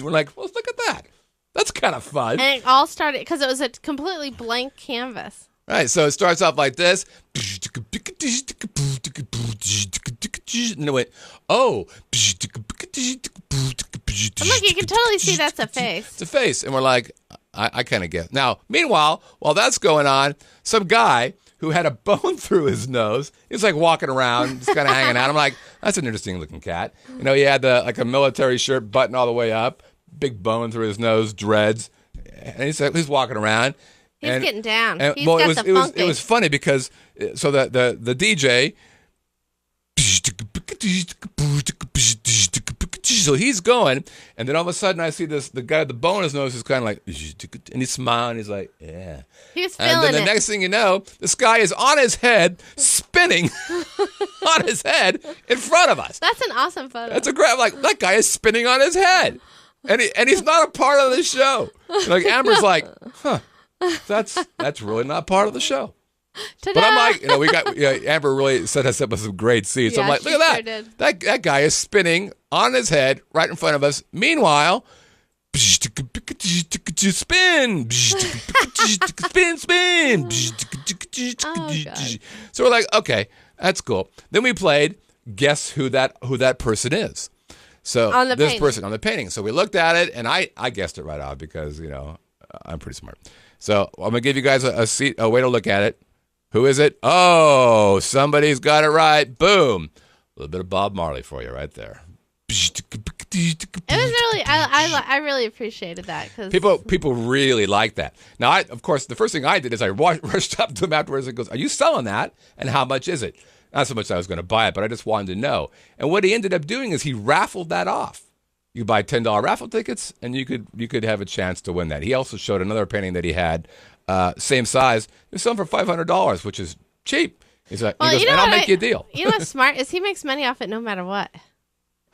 Speaker 1: we're like, well, look at that. That's kind of fun.
Speaker 2: And it all started because it was a completely blank canvas.
Speaker 1: Right, so it starts off like this. And it went, oh.
Speaker 2: And look, you can totally see that's a face.
Speaker 1: It's a face. And we're like, I kind of get it. Now, meanwhile, while that's going on, some guy who had a bone through his nose, he's like walking around, just kind of hanging out. I'm like, that's an interesting looking cat. You know, he had like a military shirt buttoned all the way up, big bone through his nose, dreads. And he's walking around.
Speaker 2: He's getting down. He's
Speaker 1: well,
Speaker 2: got the
Speaker 1: it was funny because so the DJ, so he's going, and then all of a sudden I see the guy with the bone in his nose is kind of like, and he's smiling. He's like, yeah.
Speaker 2: He was feeling
Speaker 1: and then the next thing you know, this guy is on his head, spinning on his head in front of us.
Speaker 2: That's an awesome photo.
Speaker 1: That's a great, like, that guy is spinning on his head, and he's not a part of the show. Like Amber's like, huh. That's really not part of the show.
Speaker 2: Ta-da!
Speaker 1: But I'm like, Amber really set us up with some great seats.
Speaker 2: Yeah,
Speaker 1: I'm like, look at that.
Speaker 2: Sure
Speaker 1: That guy is spinning on his head right in front of us. Meanwhile, spin, spin.
Speaker 2: Oh, God.
Speaker 1: So we're like, okay, that's cool. Then we played Guess Who That Person Is. So
Speaker 2: on the
Speaker 1: this
Speaker 2: painting.
Speaker 1: person on the painting. So we looked at it, and I guessed it right off because I'm pretty smart. So I'm gonna give you guys a way to look at it. Who is it? Oh, somebody's got it right. Boom! A little bit of Bob Marley for you right there.
Speaker 2: It was really, I really appreciated that because
Speaker 1: People really like that. Now, of course, the first thing I did is I rushed up to him afterwards and goes, "Are you selling that? And how much is it?" Not so much that I was going to buy it, but I just wanted to know. And what he ended up doing is he raffled that off. You could buy $10 raffle tickets, and you could have a chance to win that. He also showed another painting that he had, same size. It was selling for $500, which is cheap. He goes, and I'll make you a deal.
Speaker 2: You know what's smart is he makes money off it no matter what.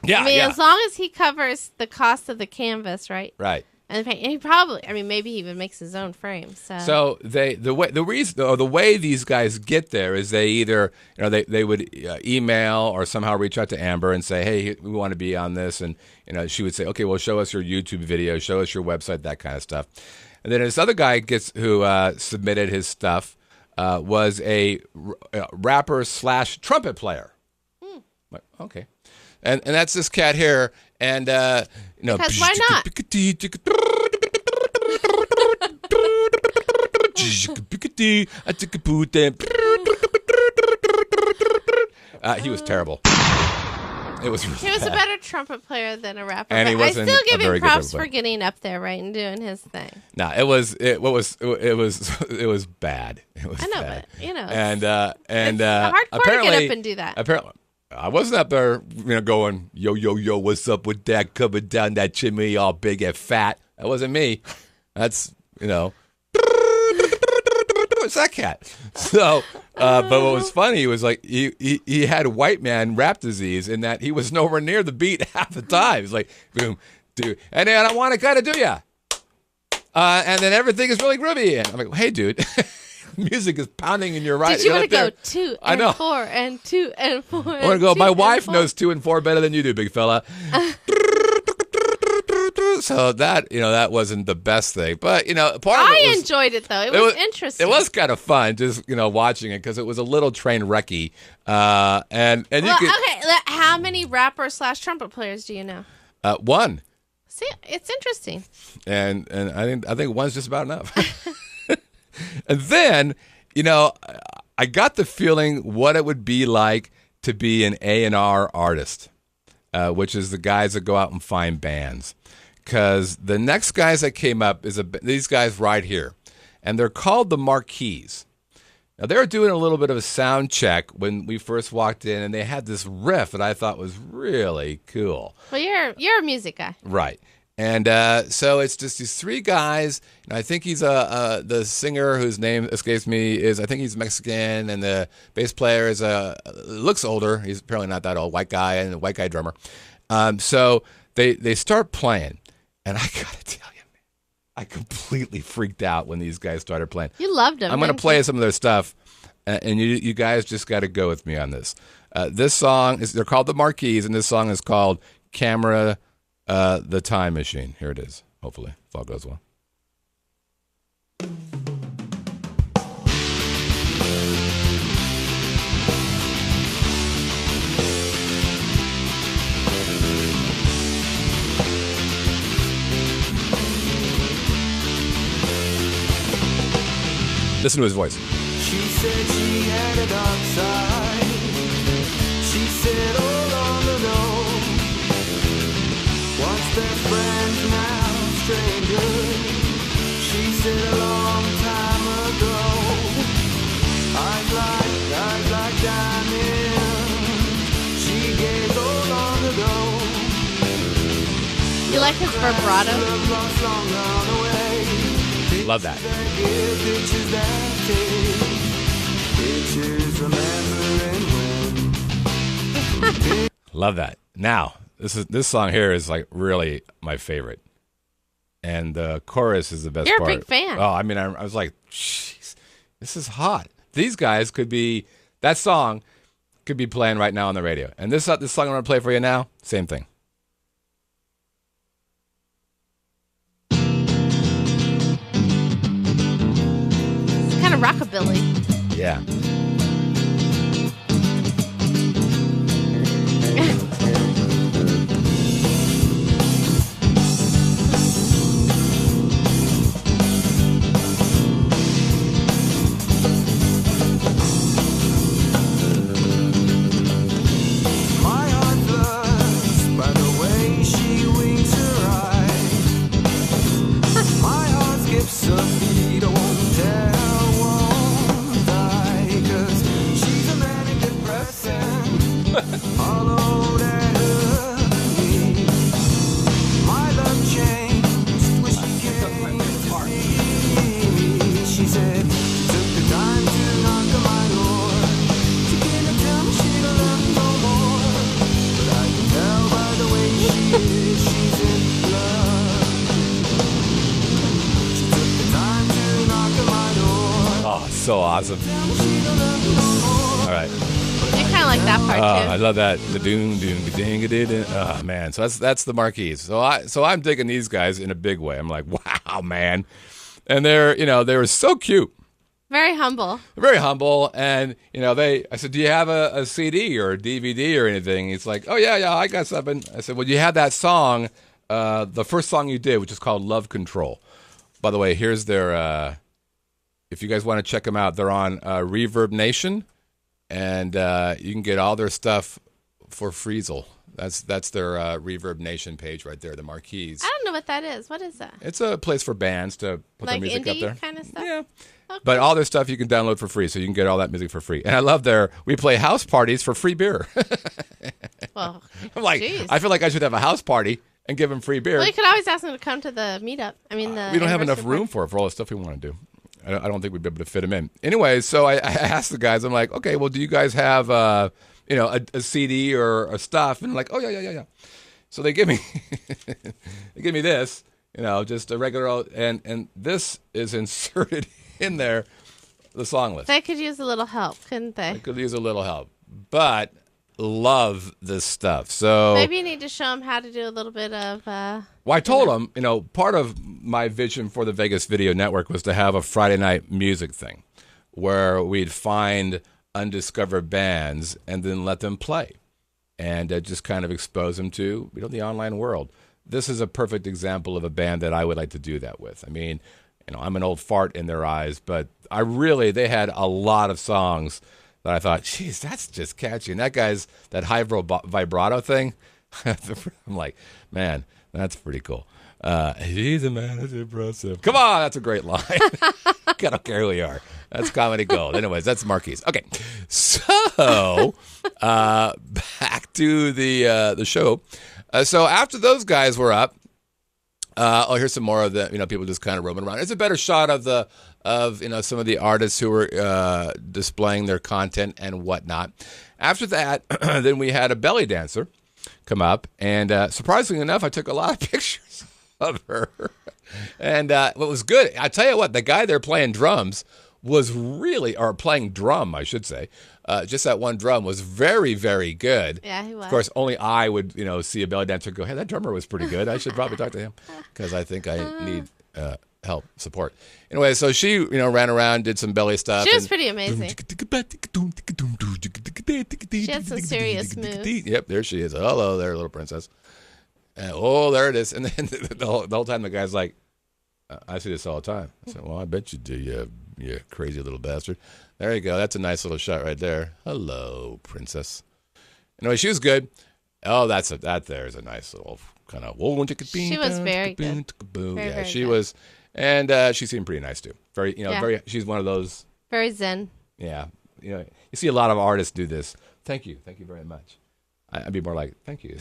Speaker 1: Yeah,
Speaker 2: I mean,
Speaker 1: yeah.
Speaker 2: as long as he covers the cost of the canvas, right?
Speaker 1: Right.
Speaker 2: And he probably, maybe he even makes his own frame.
Speaker 1: So the way these guys get there is they either they would email or somehow reach out to Amber and say, hey, we want to be on this, and she would say, okay, well, show us your YouTube video, show us your website, that kind of stuff. And then this other guy who submitted his stuff was a rapper / trumpet player. Like, okay, and that's this cat here, and
Speaker 2: because why not?
Speaker 1: He was terrible. It was. Really
Speaker 2: he was a
Speaker 1: bad.
Speaker 2: better trumpet player than a rapper.
Speaker 1: And he
Speaker 2: but I
Speaker 1: wasn't
Speaker 2: still
Speaker 1: a
Speaker 2: give
Speaker 1: very
Speaker 2: him
Speaker 1: good
Speaker 2: props
Speaker 1: trumpet
Speaker 2: for getting up there, right, and doing his thing.
Speaker 1: No, it was bad. It was
Speaker 2: I know,
Speaker 1: bad.
Speaker 2: but
Speaker 1: and
Speaker 2: it's hardcore
Speaker 1: apparently,
Speaker 2: to get up and do that.
Speaker 1: Apparently, I wasn't up there, going yo, what's up with that coming down that chimney, all big and fat. That wasn't me. That's it's that cat. So, but what was funny was like he had white man rap disease in that he was nowhere near the beat half the time. He's like, boom, dude, and then I want to kind of do ya, and then everything is really groovy. And I'm like, hey, dude, music is pounding in your right.
Speaker 2: Did you want to go 2
Speaker 1: I know.
Speaker 2: and 4 and 2 and 4?
Speaker 1: I want to go. My wife knows 2 and 4 better than you do, big fella. So that that wasn't the best thing, but part of
Speaker 2: I enjoyed it though. It was interesting.
Speaker 1: It was kind of fun, just watching it because it was a little train wrecky. And you could
Speaker 2: okay. How many rapper / trumpet players do you know?
Speaker 1: one,
Speaker 2: See, it's interesting.
Speaker 1: and I think one's just about enough. And then I got the feeling what it would be like to be an A&R artist, which is the guys that go out and find bands. Because the next guys that came up is these guys right here, and they're called the Marquis. Now, they were doing a little bit of a sound check when we first walked in, and they had this riff that I thought was really cool.
Speaker 2: Well, you're a music guy.
Speaker 1: Right. And so it's just these three guys. And I think he's the singer whose name escapes me I think he's Mexican, and the bass player looks older. He's apparently not that old, white guy, and a white guy drummer. So they start playing, and I gotta tell you, man, I completely freaked out when these guys started playing.
Speaker 2: You loved them.
Speaker 1: I'm going to play some of their stuff, and you guys just got to go with me on this. This song they're called the Marquis, and this song is called Camera the Time Machine. Here it is, hopefully, if all goes well. Listen to his voice.
Speaker 4: She said she had a dark side. She said, oh, long ago. Once best friends, now strangers. She said a long time ago. Eyes like diamonds. She gave oh, long ago.
Speaker 2: You like his vibrato?
Speaker 4: Lost long gone away.
Speaker 1: Love that. Love that. Now, this song here is like really my favorite, and the chorus is the best
Speaker 2: You're
Speaker 1: part.
Speaker 2: a big fan.
Speaker 1: Oh, I mean, I was like, jeez, this is hot. These guys that song could be playing right now on the radio. And this song I'm going to play for you now, same thing.
Speaker 2: Kind of rockabilly.
Speaker 1: Yeah. So awesome. All right.
Speaker 2: I kind of like that part too.
Speaker 1: I love that. The doom doom ding ding. Oh man, so that's the Marquis. So I'm digging these guys in a big way. I'm like, wow, man. And they were so cute.
Speaker 2: Very humble.
Speaker 1: Very humble, and I said, do you have a CD or a DVD or anything? He's like, oh yeah, I got something. I said, well, you had that song, the first song you did, which is called Love Control. By the way, here's their. If you guys want to check them out, they're on Reverb Nation, and you can get all their stuff for Friesel. That's their Reverb Nation page right there, the Marquis.
Speaker 2: I don't know what that is. What is that?
Speaker 1: It's a place for bands to put
Speaker 2: Like
Speaker 1: their music up
Speaker 2: indie
Speaker 1: there.
Speaker 2: kind of stuff?
Speaker 1: Yeah.
Speaker 2: Okay.
Speaker 1: But all their stuff you can download for free, so you can get all that music for free. And I love we play house parties for free beer.
Speaker 2: Well,
Speaker 1: I'm like,
Speaker 2: geez.
Speaker 1: I feel like I should have a house party and give them free beer.
Speaker 2: Well, you could always ask them to come to the meetup. I mean,
Speaker 1: We don't have enough
Speaker 2: anniversary
Speaker 1: room for all the stuff we want to do. I don't think we'd be able to fit them in. Anyway, so I asked the guys, I'm like, okay, well, do you guys have, a CD or a stuff? And like, oh, yeah. So they give me this, just a regular, and this is inserted in there, the song list.
Speaker 2: They could use a little help, couldn't they?
Speaker 1: I could use a little help, but love this stuff. So
Speaker 2: Maybe you need to show them how to do a little bit of.
Speaker 1: Well, I told them, part of my vision for the Vegas Video Network was to have a Friday night music thing where we'd find undiscovered bands and then let them play and just kind of expose them to the online world. This is a perfect example of a band that I would like to do that with. I mean, I'm an old fart in their eyes, but they had a lot of songs that I thought, geez, that's just catchy. And that high vibrato thing, I'm like, man, that's pretty cool. He's a man who's impressive. Come on, that's a great line. I don't care who you are. That's comedy gold. Anyways, that's Marquise. Okay, so back to the show. So after those guys were up, here's some more of the people just kind of roaming around. It's a better shot of some of the artists who were displaying their content and whatnot. After that, then we had a belly dancer come up, and surprisingly enough, I took a lot of pictures of her. And what was good, I tell you what, the guy there playing drums was playing drum, I should say. Just that one drum was very, very good.
Speaker 2: Yeah, he was.
Speaker 1: Of course, only I would, see a belly dancer and go, hey, that drummer was pretty good. I should probably talk to him because I think I need help, support. Anyway, so she, ran around, did some belly stuff.
Speaker 2: She was pretty amazing. She had some serious moves.
Speaker 1: Yep, there she is. Hello there, little princess. And, there it is. And then the whole time the guy's like, I see this all the time. I said, well, I bet you do, you crazy little bastard. There you go. That's a nice little shot right there. Hello, princess. Anyway, she was good. Oh, that there's a nice little kind of.
Speaker 2: She was very good.
Speaker 1: Yeah, she was, and she seemed pretty nice too. Very, very. She's one of those.
Speaker 2: Very zen.
Speaker 1: Yeah, you see a lot of artists do this. Thank you very much. I'd be more like, thank you.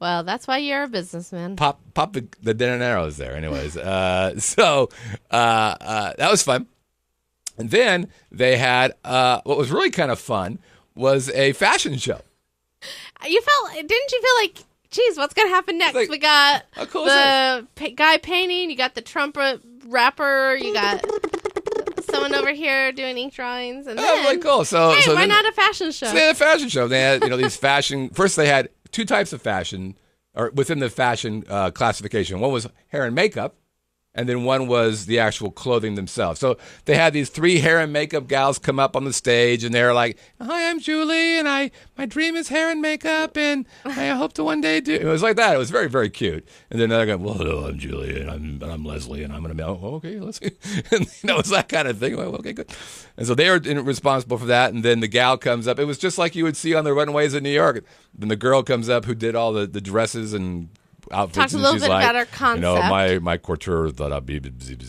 Speaker 2: Well, that's why you're a businessman.
Speaker 1: Pop the dineros there. Anyways, so that was fun. And then they had what was really kind of fun was a fashion show.
Speaker 2: Didn't you feel like, geez, what's going to happen next?
Speaker 1: Like,
Speaker 2: we got
Speaker 1: cool
Speaker 2: the guy painting, you got the trumpet rapper, you got someone over here doing ink drawings, and then,
Speaker 1: really cool. So
Speaker 2: why not a fashion show?
Speaker 1: So they had a fashion show. They had these fashion. First, they had two types of fashion, or within the fashion classification. One was hair and makeup, and then one was the actual clothing themselves. So they had these 3 hair and makeup gals come up on the stage, and they're like, "Hi, I'm Julie, and my dream is hair and makeup, and I hope to one day do." It was like that. It was very, very cute. And then they're going, "Well, hello, I'm Julie, and I'm Leslie, and I'm going to be okay. Let's." And it was that kind of thing. Well, okay, good. And so they were responsible for that. And then the gal comes up. It was just like you would see on the runways in New York. Then the girl comes up who did all the dresses and outfits.
Speaker 2: Talk a little bit about our concept.
Speaker 1: My couture thought I'd be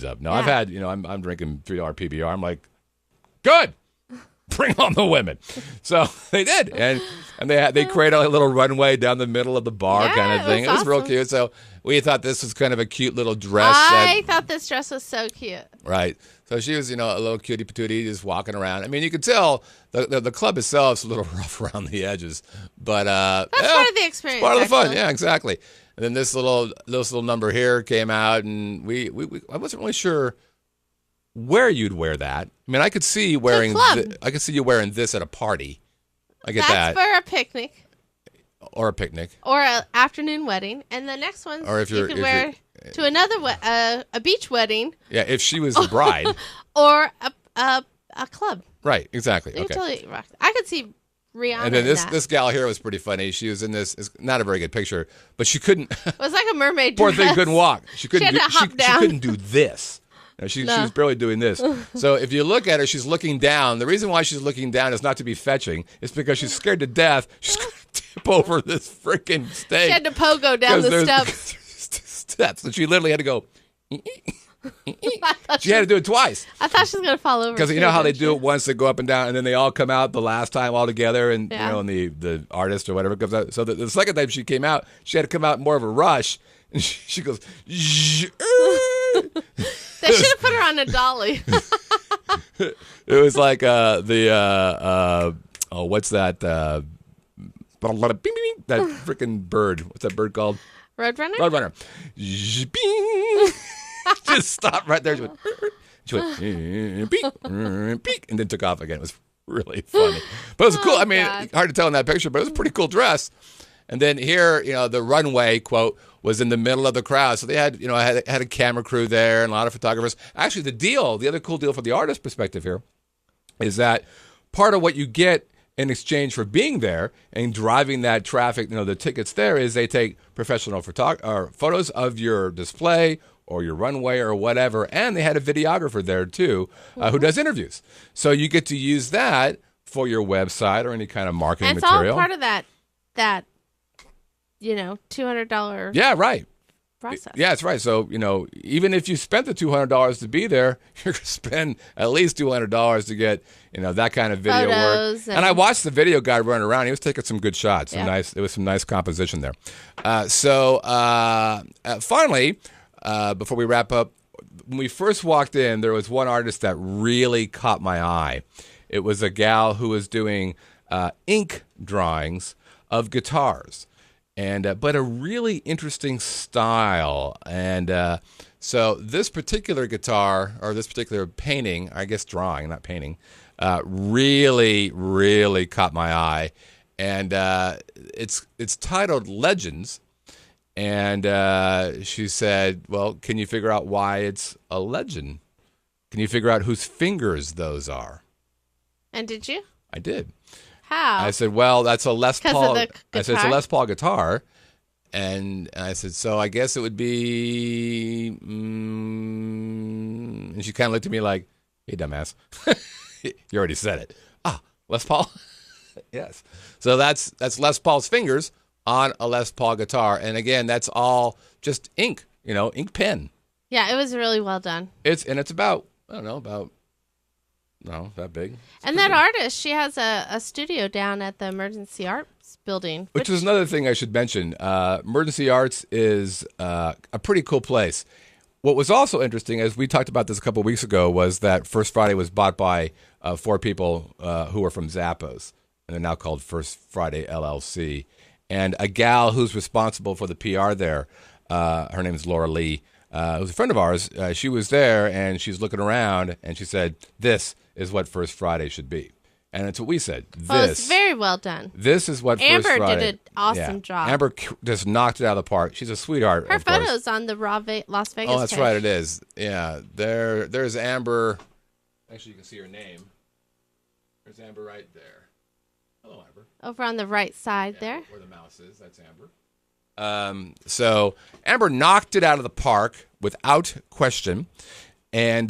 Speaker 1: up. No,
Speaker 2: Yeah.
Speaker 1: I've had, I'm drinking $3 PBR. I'm like, good. Bring on the women. So they did, and they created a little runway down the middle of the bar,
Speaker 2: Yeah,
Speaker 1: kind of thing. It was real
Speaker 2: awesome.
Speaker 1: cute. So we thought this was kind of a cute little dress.
Speaker 2: I thought this dress was so cute.
Speaker 1: Right. So she was, a little cutie patootie just walking around. I mean, you could tell the club itself is a little rough around the edges, but
Speaker 2: That's part of the experience.
Speaker 1: part of the fun.
Speaker 2: actually.
Speaker 1: Yeah, exactly. And then this little number here came out, and I wasn't really sure where you'd wear that. I mean, I could see wearing.
Speaker 2: club.
Speaker 1: I could see you wearing this at a party. I get
Speaker 2: That's
Speaker 1: that,
Speaker 2: for a picnic
Speaker 1: or a picnic.
Speaker 2: or an afternoon wedding, and the next one
Speaker 1: Or if
Speaker 2: you
Speaker 1: you're-
Speaker 2: can
Speaker 1: if
Speaker 2: wear to another a beach wedding
Speaker 1: Yeah, if she was the bride.
Speaker 2: or a club.
Speaker 1: Right. Exactly.
Speaker 2: You
Speaker 1: Okay.
Speaker 2: totally rock. I could see Rihanna.
Speaker 1: And then
Speaker 2: in that.
Speaker 1: this gal here was pretty funny. She was in this. It's not a very good picture, but she couldn't.
Speaker 2: It was like a mermaid
Speaker 1: Poor
Speaker 2: dress.
Speaker 1: thing couldn't walk. She couldn't.
Speaker 2: had to hop
Speaker 1: she
Speaker 2: down.
Speaker 1: couldn't do this. No, she
Speaker 2: No.
Speaker 1: was barely doing this. So if you look at her, she's looking down. The reason why she's looking down is not to be fetching. It's because she's scared to death. She's going to tip over this freaking stage.
Speaker 2: She had to pogo down the steps.
Speaker 1: Steps. And she literally had to go.
Speaker 2: I thought
Speaker 1: She had to do it twice.
Speaker 2: I thought she was gonna fall over.
Speaker 1: Because you
Speaker 2: too,
Speaker 1: know how they
Speaker 2: didn't
Speaker 1: do
Speaker 2: she?
Speaker 1: it once, they go up and down, and then they all come out the last time all together, and
Speaker 2: Yeah.
Speaker 1: and the artist or whatever comes out. So the second time she came out, she had to come out in more of a rush, and she goes.
Speaker 2: They should have put her on a dolly.
Speaker 1: It was like what's that? That freaking bird. What's that bird called?
Speaker 2: Roadrunner.
Speaker 1: Roadrunner. Just stopped right there. She went beep, and then took off again. It was really funny. But it was cool. I mean,
Speaker 2: God.
Speaker 1: hard to tell in that picture, but it was a pretty cool dress. And then here, the runway, quote, was in the middle of the crowd. So they had, had a camera crew there and a lot of photographers. Actually, the other cool deal from the artist perspective here is that part of what you get in exchange for being there and driving that traffic, the tickets there, is they take professional photos of your display or your runway or whatever. And they had a videographer there too who does interviews. So you get to use that for your website or any kind of marketing
Speaker 2: And it's
Speaker 1: material.
Speaker 2: all part of that $200
Speaker 1: Yeah, right.
Speaker 2: process.
Speaker 1: Yeah, that's right. So, even if you spent the $200 to be there, you're going to spend at least $200 to get, that kind of video
Speaker 2: Photos
Speaker 1: work. And I watched the video guy run around. He was taking some good shots.
Speaker 2: Yeah.
Speaker 1: There was some nice composition there. Finally, before we wrap up, when we first walked in, there was one artist that really caught my eye. It was a gal who was doing ink drawings of guitars. But a really interesting style. And so this particular guitar, or this particular painting, I guess drawing, not painting, really, really caught my eye. And it's titled Legends. And she said, well, can you figure out why it's a legend? Can you figure out whose fingers those are?
Speaker 2: And did you?
Speaker 1: I did.
Speaker 2: How?
Speaker 1: I said, well, that's a Les
Speaker 2: 'Cause of
Speaker 1: Paul.
Speaker 2: the
Speaker 1: I said, it's a
Speaker 2: guitar?
Speaker 1: Les Paul guitar. And I said, so I guess it would be. And she kind of looked at me like, hey, dumbass. You already said it. Les Paul? Yes. So that's Les Paul's fingers on a Les Paul guitar. And again, that's all just ink, ink pen.
Speaker 2: Yeah, it was really well done.
Speaker 1: It's about, that big.
Speaker 2: And that artist, she has a studio down at the Emergency Arts Building.
Speaker 1: Which is another thing I should mention. Emergency Arts is a pretty cool place. What was also interesting, as we talked about this a couple of weeks ago, was that First Friday was bought by 4 people who are from Zappos, and they're now called First Friday LLC. And a gal who's responsible for the PR there, her name is Laura Lee, who's a friend of ours. She was there, and she's looking around, and she said, this is what First Friday should be. And it's what we said.
Speaker 2: Well, it's very well done.
Speaker 1: This is what
Speaker 2: Amber
Speaker 1: First Friday.
Speaker 2: did an awesome job.
Speaker 1: Amber just knocked it out of the park. She's a sweetheart.
Speaker 2: Her
Speaker 1: of course.
Speaker 2: photos on the Las Vegas
Speaker 1: Oh, that's
Speaker 2: page.
Speaker 1: right. It is. Yeah. There's Amber. Actually, you can see her name. There's Amber right there. Hello, Amber.
Speaker 2: Over on the right side there.
Speaker 1: Where the mouse is. That's Amber. So Amber knocked it out of the park without question, and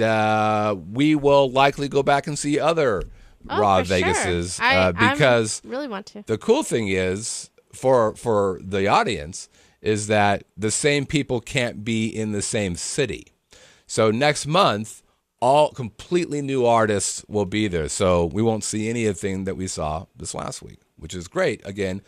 Speaker 1: we will likely go back and see other Raw
Speaker 2: for sure.
Speaker 1: Vegases
Speaker 2: I
Speaker 1: because
Speaker 2: really want to.
Speaker 1: the cool thing is for the audience is that the same people can't be in the same city. So next month, all completely new artists will be there. So we won't see anything that we saw this last week, which is great. Again,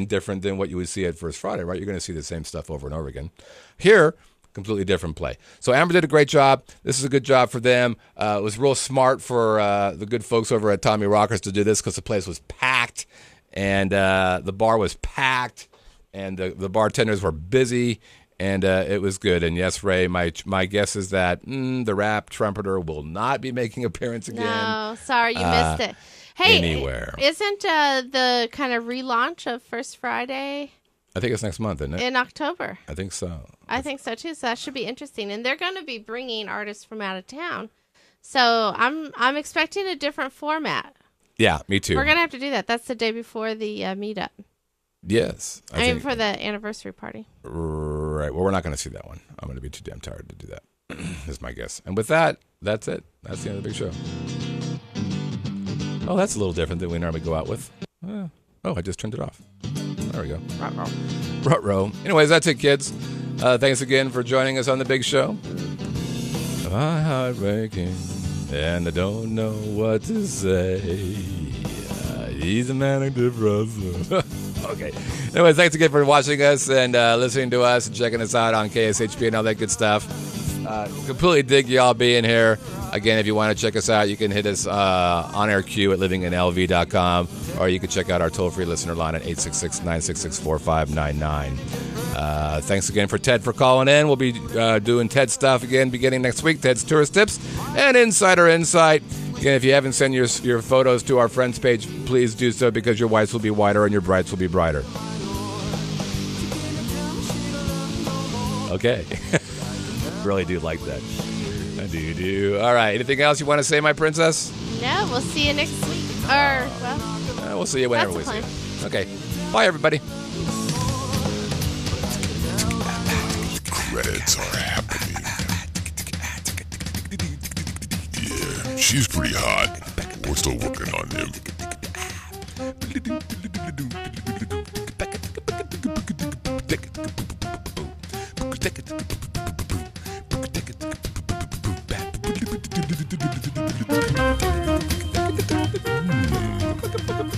Speaker 1: different than what you would see at First Friday, right? You're going to see the same stuff over and over again. Here, completely different play. So Amber did a great job. This is a good job for them. It was real smart for the good folks over at Tommy Rockers to do this because the place was packed and the bar was packed and the bartenders were busy and it was good. And yes, Ray, my guess is that the rap trumpeter will not be making an appearance again.
Speaker 2: No, sorry, you missed it. Hey,
Speaker 1: anywhere.
Speaker 2: Isn't the kind of relaunch of First Friday
Speaker 1: I think it's next month, isn't it?
Speaker 2: in October?
Speaker 1: I think so.
Speaker 2: I think so too. So that should be interesting. And they're going to be bringing artists from out of town. So I'm expecting a different format.
Speaker 1: Yeah, me too.
Speaker 2: We're going to have to do that. That's the day before the meetup.
Speaker 1: Yes.
Speaker 2: I mean, for the anniversary party.
Speaker 1: Right. Well, we're not going to see that one. I'm going to be too damn tired to do that. Is my guess. And with that, that's it. That's the end of the big show. Oh, that's a little different than we normally go out with. Oh, I just turned it off. There we go. Ruh-roh. Anyways, that's it, kids. Thanks again for joining us on the big show. My heart breaking, and I don't know what to say. He's a manic depressive. Okay. Anyways, thanks again for watching us and listening to us and checking us out on KSHP and all that good stuff. Completely dig y'all being here. Again, if you want to check us out, you can hit us on air queue at livinginlv.com, or you can check out our toll-free listener line at 866-966-4599. Thanks again for Ted for calling in. We'll be doing Ted stuff again beginning next week. Ted's Tourist Tips and Insider Insight. Again, if you haven't sent your photos to our friends page, please do so because your whites will be whiter and your brights will be brighter. Okay. Really do like that. I do. All right. Anything else you want to say, my princess?
Speaker 2: No, we'll see you next week. Or, well,
Speaker 1: We'll see you whenever we
Speaker 2: That's
Speaker 1: see
Speaker 2: the
Speaker 1: you. Okay. Bye, everybody.
Speaker 5: Credits are happening. She's pretty hot. We're still working on him.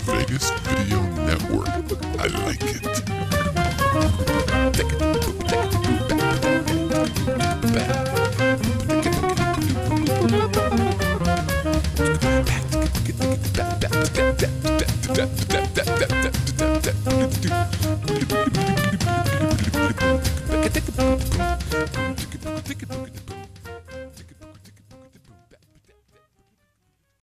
Speaker 5: Vegas Video Network. I like it.